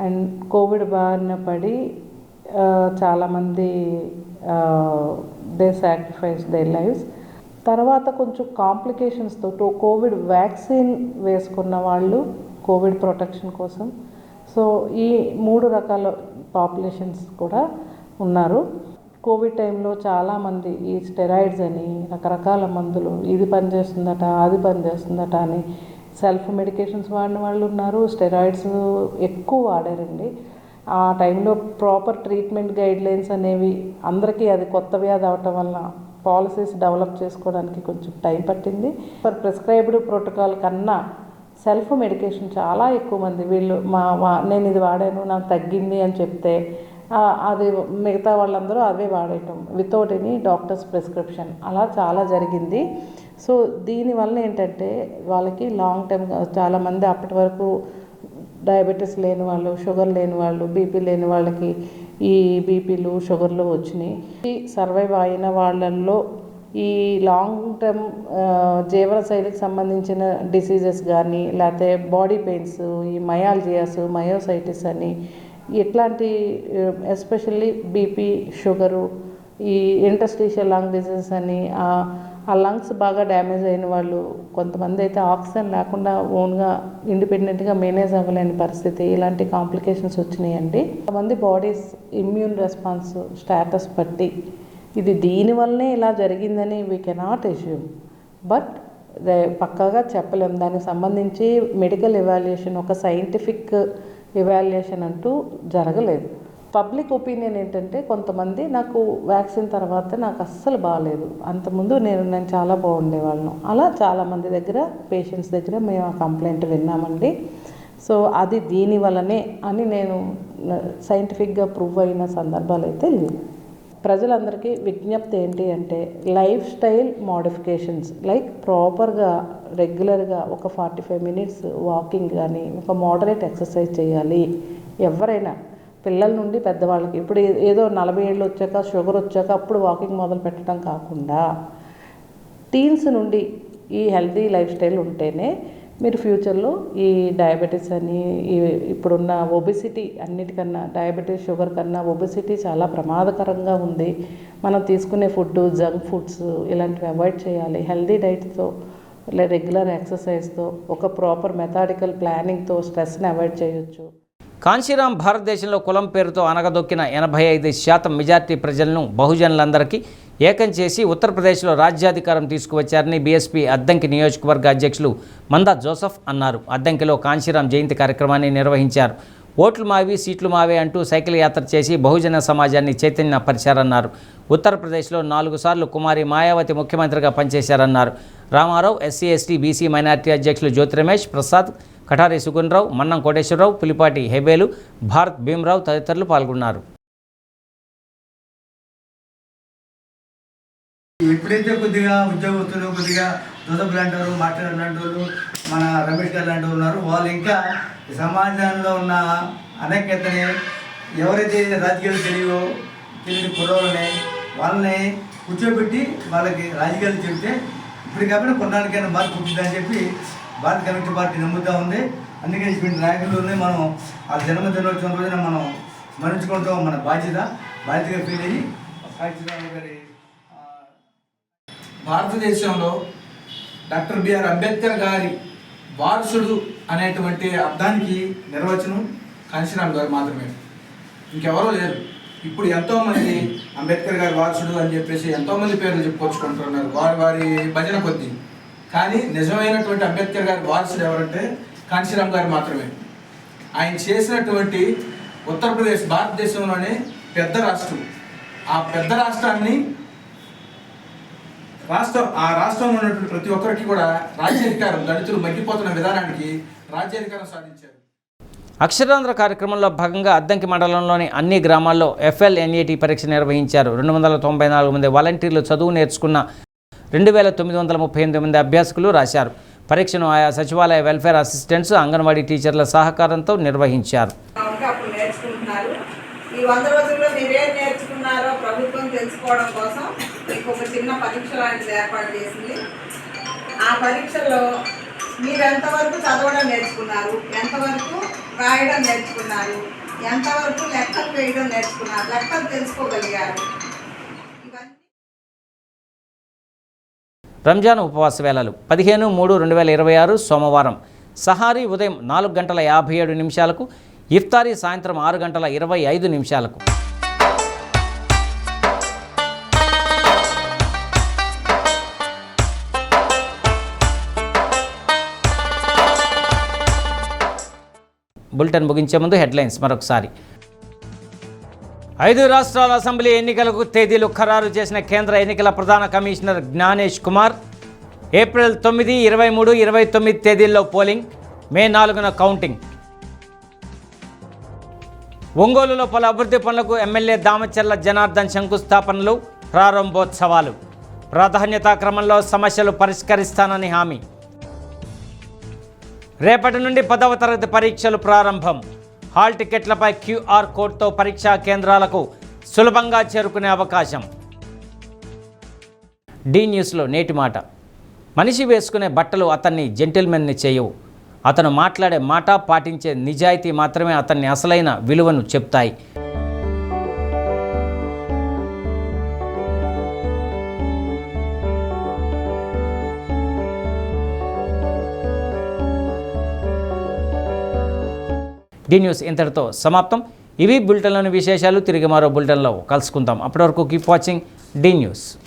అండ్ కోవిడ్ బారిన పడి చాలామంది దే సాక్రిఫైస్ దేర్ లైఫ్స్, తర్వాత కొంచెం కాంప్లికేషన్స్తో కోవిడ్ వ్యాక్సిన్ వేసుకున్న వాళ్ళు కోవిడ్ ప్రొటెక్షన్ కోసం. సో ఈ 3 రకాల పాపులేషన్స్ కూడా ఉన్నారు. కోవిడ్ టైంలో చాలామంది ఈ స్టెరాయిడ్స్ అని రకరకాల మందులు, ఇది పనిచేస్తుందట, అది పనిచేస్తుందట అని సెల్ఫ్ మెడికేషన్స్ వాడిన వాళ్ళు ఉన్నారు. స్టెరాయిడ్స్ ఎక్కువ వాడారండి. ఆ టైంలో ప్రాపర్ ట్రీట్మెంట్ గైడ్లైన్స్ అనేవి అందరికీ అది కొత్త వ్యాధి అవటం వల్ల పాలసీస్ డెవలప్ చేసుకోవడానికి కొంచెం టైం పట్టింది. ప్రిస్క్రైబ్డ్ ప్రోటోకాల్ కన్నా సెల్ఫ్ మెడికేషన్ చాలా ఎక్కువ మంది నేను ఇది వాడాను, నాకు తగ్గింది అని చెప్తే అది మిగతా వాళ్ళందరూ అవే వాడటం వితౌట్ ఎనీ డాక్టర్స్ ప్రిస్క్రిప్షన్, అలా చాలా జరిగింది. సో దీనివల్ల ఏంటంటే వాళ్ళకి లాంగ్ టైం చాలామంది అప్పటి వరకు డయాబెటీస్ లేని వాళ్ళు, షుగర్ లేని వాళ్ళు, బీపీ లేని వాళ్ళకి ఈ బీపీలు, షుగర్లు వచ్చినాయి. సర్వైవ్ అయిన వాళ్ళల్లో ఈ లాంగ్ టర్మ్ జీవనశైలికి సంబంధించిన డిసీజెస్ కానీ, లేకపోతే బాడీ పెయిన్స్, ఈ మయాల్జియాస్, మయోసైటిస్ అని ఇట్లాంటి ఎస్పెషల్లీ బీపీ, షుగరు ఈ ఇంటర్స్టిషియల్ లంగ్ డిసీజ్ అని ఆ లంగ్స్ బాగా డ్యామేజ్ అయిన వాళ్ళు, కొంతమంది అయితే ఆక్సిజన్ లేకుండా ఓన్గా ఇండిపెండెంట్గా మేనేజ్ అవ్వలేని పరిస్థితి, ఇలాంటి కాంప్లికేషన్స్ వచ్చినాయండి. కొంతమంది బాడీస్ ఇమ్యూన్ రెస్పాన్స్ స్టేటస్ బట్టి ఇది దీనివల్లనే ఇలా జరిగిందని వీ కెనాట్ అస్యూమ్, బట్ పక్కాగా చెప్పలేము. దానికి సంబంధించి మెడికల్ ఎవాల్యుయేషన్, ఒక సైంటిఫిక్ ఎవాల్యుయేషన్ అంటూ జరగలేదు. పబ్లిక్ ఒపీనియన్ ఏంటంటే కొంతమంది నాకు వ్యాక్సిన్ తర్వాత నాకు అస్సలు బాగాలేదు, అంతకుముందు నేను చాలా బాగుండేవాళ్ళను, అలా చాలామంది దగ్గర పేషెంట్స్ దగ్గర మేము ఆ కంప్లైంట్ విన్నామండి. సో అది దీనివల్లనే అని నేను సైంటిఫిక్గా ప్రూవ్ అయిన సందర్భాలు అయితే లేవు. ప్రజలందరికీ విజ్ఞప్తి ఏంటి అంటే లైఫ్ స్టైల్ మోడిఫికేషన్స్, లైక్ ప్రాపర్గా రెగ్యులర్గా ఒక 45 మినిట్స్ వాకింగ్ కానీ ఒక మోడరేట్ ఎక్సర్సైజ్ చేయాలి. ఎవరైనా పిల్లల నుండి పెద్దవాళ్ళకి, ఇప్పుడు ఏదో 40 ఏళ్ళు వచ్చాక షుగర్ వచ్చాక అప్పుడు వాకింగ్ మొదలు పెట్టడం కాకుండా టీన్స్ నుండి ఈ హెల్తీ లైఫ్ స్టైల్ ఉంటేనే మీరు ఫ్యూచర్లో ఈ డయాబెటీస్ అని ఇప్పుడున్న ఒబెసిటీ, అన్నిటికన్నా డయాబెటీస్ షుగర్ కన్నా ఒబెసిటీ చాలా ప్రమాదకరంగా ఉంది. మనం తీసుకునే ఫుడ్ జంక్ ఫుడ్స్ ఇలాంటివి అవాయిడ్ చేయాలి. హెల్తీ డైట్తో రెగ్యులర్ ఎక్సర్సైజ్తో ఒక ప్రాపర్ మెథాడికల్ ప్లానింగ్తో స్ట్రెస్ని అవాయిడ్ చేయొచ్చు. కాంశీరాం భారతదేశంలో కులం పేరుతో అనగదొక్కిన 85% మెజార్టీ ప్రజలను బహుజనులందరికీ ఏకం చేసి ఉత్తరప్రదేశ్లో రాజ్యాధికారం తీసుకువచ్చారని బీఎస్పీ అద్దంకి నియోజకవర్గ అధ్యక్షులు మందా జోసఫ్ అన్నారు. అద్దంకిలో కాంశీరాం జయంతి కార్యక్రమాన్ని నిర్వహించారు. ఓట్లు మావి సీట్లు మావే అంటూ సైకిల్ యాత్ర చేసి బహుజన సమాజాన్ని చైతన్యపరిచారన్నారు. ఉత్తరప్రదేశ్లో 4 సార్లు కుమారి మాయావతి ముఖ్యమంత్రిగా పనిచేశారన్నారు. Ramarao, SC ST BC minority అధ్యక్షులు జ్యోతి రమేష్ ప్రసాద్, కఠారి సుగుణరావు, మన్నం కోటేశ్వరరావు, పులిపాటి హెబేలు, భారత్ భీమరావు తదితరులు పాల్గొన్నారు. ఎప్పుడైతే కొద్దిగా ఉద్యోగస్తులు కొద్దిగా జోసఫ్ లాంటి వాళ్ళు, మాట్లాడే లాంటి వాళ్ళు, మన రమేష్ గారు లాంటి వాళ్ళు ఉన్నారు, వాళ్ళు ఇంకా సమాజంలో ఉన్న అనేకతని ఎవరైతే రాజకీయాలు తెలియని కుర్రోళ్ళని వాళ్ళని కూర్చోబెట్టి వాళ్ళకి రాజకీయాలు చెబితే ఇప్పుడు కాబట్టి కొన్నాళ్ళకైనా మార్పు పుట్టిందని చెప్పి భారత కమ్యూనిస్ట్ పార్టీ నమ్ముతూ ఉంది. అందుకే ఇటువంటి నాయకులని మనం ఆ జన్మదినోత్సవం రోజున మనం స్మరించుకోవడం మన బాధ్యతగా ఫీల్ అయ్యి సాక్షిరావు గారి భారతదేశంలో డాక్టర్ బిఆర్ అంబేద్కర్ గారి వారసుడు అనేటువంటి అర్థానికి నిర్వచనం కాంశీరాం గారు మాత్రమే, ఇంకెవరూ లేరు. ఇప్పుడు ఎంతోమంది అంబేద్కర్ గారి వారసుడు అని చెప్పేసి ఎంతోమంది పేర్లు చెప్పుకొచ్చుకుంటున్నారు వారి భజన కొద్దీ. కానీ నిజమైనటువంటి అంబేద్కర్ గారి వారసుడు ఎవరంటే కాంశీరాం గారు మాత్రమే. ఆయన చేసినటువంటి ఉత్తరప్రదేశ్ భారతదేశంలోనే పెద్ద రాష్ట్రం. ఆ పెద్ద రాష్ట్రాన్ని ఆ రాష్ట్రంలో ఉన్నటువంటి ప్రతి ఒక్కరికి కూడా రాజ్యాధికారం, దళితులు మగ్గిపోతున్న విధానానికి రాజ్యాధికారం సాధించారు. అక్షరాంధ్ర కార్యక్రమంలో భాగంగా అద్దంకి మండలంలోని అన్ని గ్రామాల్లో FLNAT పరీక్ష నిర్వహించారు. 294 మంది వాలంటీర్లు చదువు నేర్చుకున్న 2938 మంది అభ్యాసకులు రాశారు. పరీక్షను ఆయా సచివాలయ వెల్ఫేర్ అసిస్టెంట్స్, అంగన్వాడీ టీచర్ల సహకారంతో నిర్వహించారు. ఈ 100 రోజుల్లో మీరేం నేర్చుకున్నారో ప్రభుత్వం తెలుసుకోవడం కోసం మీకు ఒక చిన్న పరీక్ష లాంటిది ఏర్పాటు చేసింది. ఆ పరీక్షలో మీరు ఎంతవరకు చదవడం నేర్చుకున్నారు, ఎంతవరకు రాయడం నేర్చుకున్నారు, ఎంతవరకు లెక్కలు వేయడం నేర్చుకున్నారు, లెక్కలు తెలుసుకోగలిగారు. రంజాన్ ఉపవాస వేళలు 15/3/2026 సోమవారం సహారీ ఉదయం 4:57 ఇఫ్తారీ సాయంత్రం 6:25. బులెటిన్ ముగించే ముందు హెడ్లైన్స్ మరొకసారి. 5 రాష్ట్రాల అసెంబ్లీ ఎన్నికలకు తేదీలు ఖరారు చేసిన కేంద్ర ఎన్నికల ప్రధాన కమిషనర్ జ్ఞానేష్ కుమార్. ఏప్రిల్ 9, 23, 29 తేదీల్లో పోలింగ్, మే 4న కౌంటింగ్. ఒంగోలులో పలు అభివృద్ధి పనులకు ఎమ్మెల్యే దామచర్ల జనార్దన్ శంకుస్థాపనలు, ప్రారంభోత్సవాలు. ప్రాధాన్యతా క్రమంలో సమస్యలు పరిష్కరిస్తానని హామీ. రేపటి నుండి 10వ తరగతి పరీక్షలు ప్రారంభం. హాల్ టికెట్లపై QR కోడ్తో పరీక్షా కేంద్రాలకు సులభంగా చేరుకునే అవకాశం. డి న్యూస్లో నేటి మాట. మనిషి వేసుకునే బట్టలు అతన్ని జెంటిల్మెన్ని చేయవు. అతను మాట్లాడే మాట, పాటించే నిజాయితీ మాత్రమే అతన్ని అసలైన విలువను చెప్తాయి. డి న్యూస్ ఇంతటితో సమాప్తం. ఇవి బులెటిన్లోని విశేషాలు. తిరిగి మరో బులెటిన్లో కలుసుకుందాం. అప్పటి వరకు కీప్ వాచింగ్ డి న్యూస్.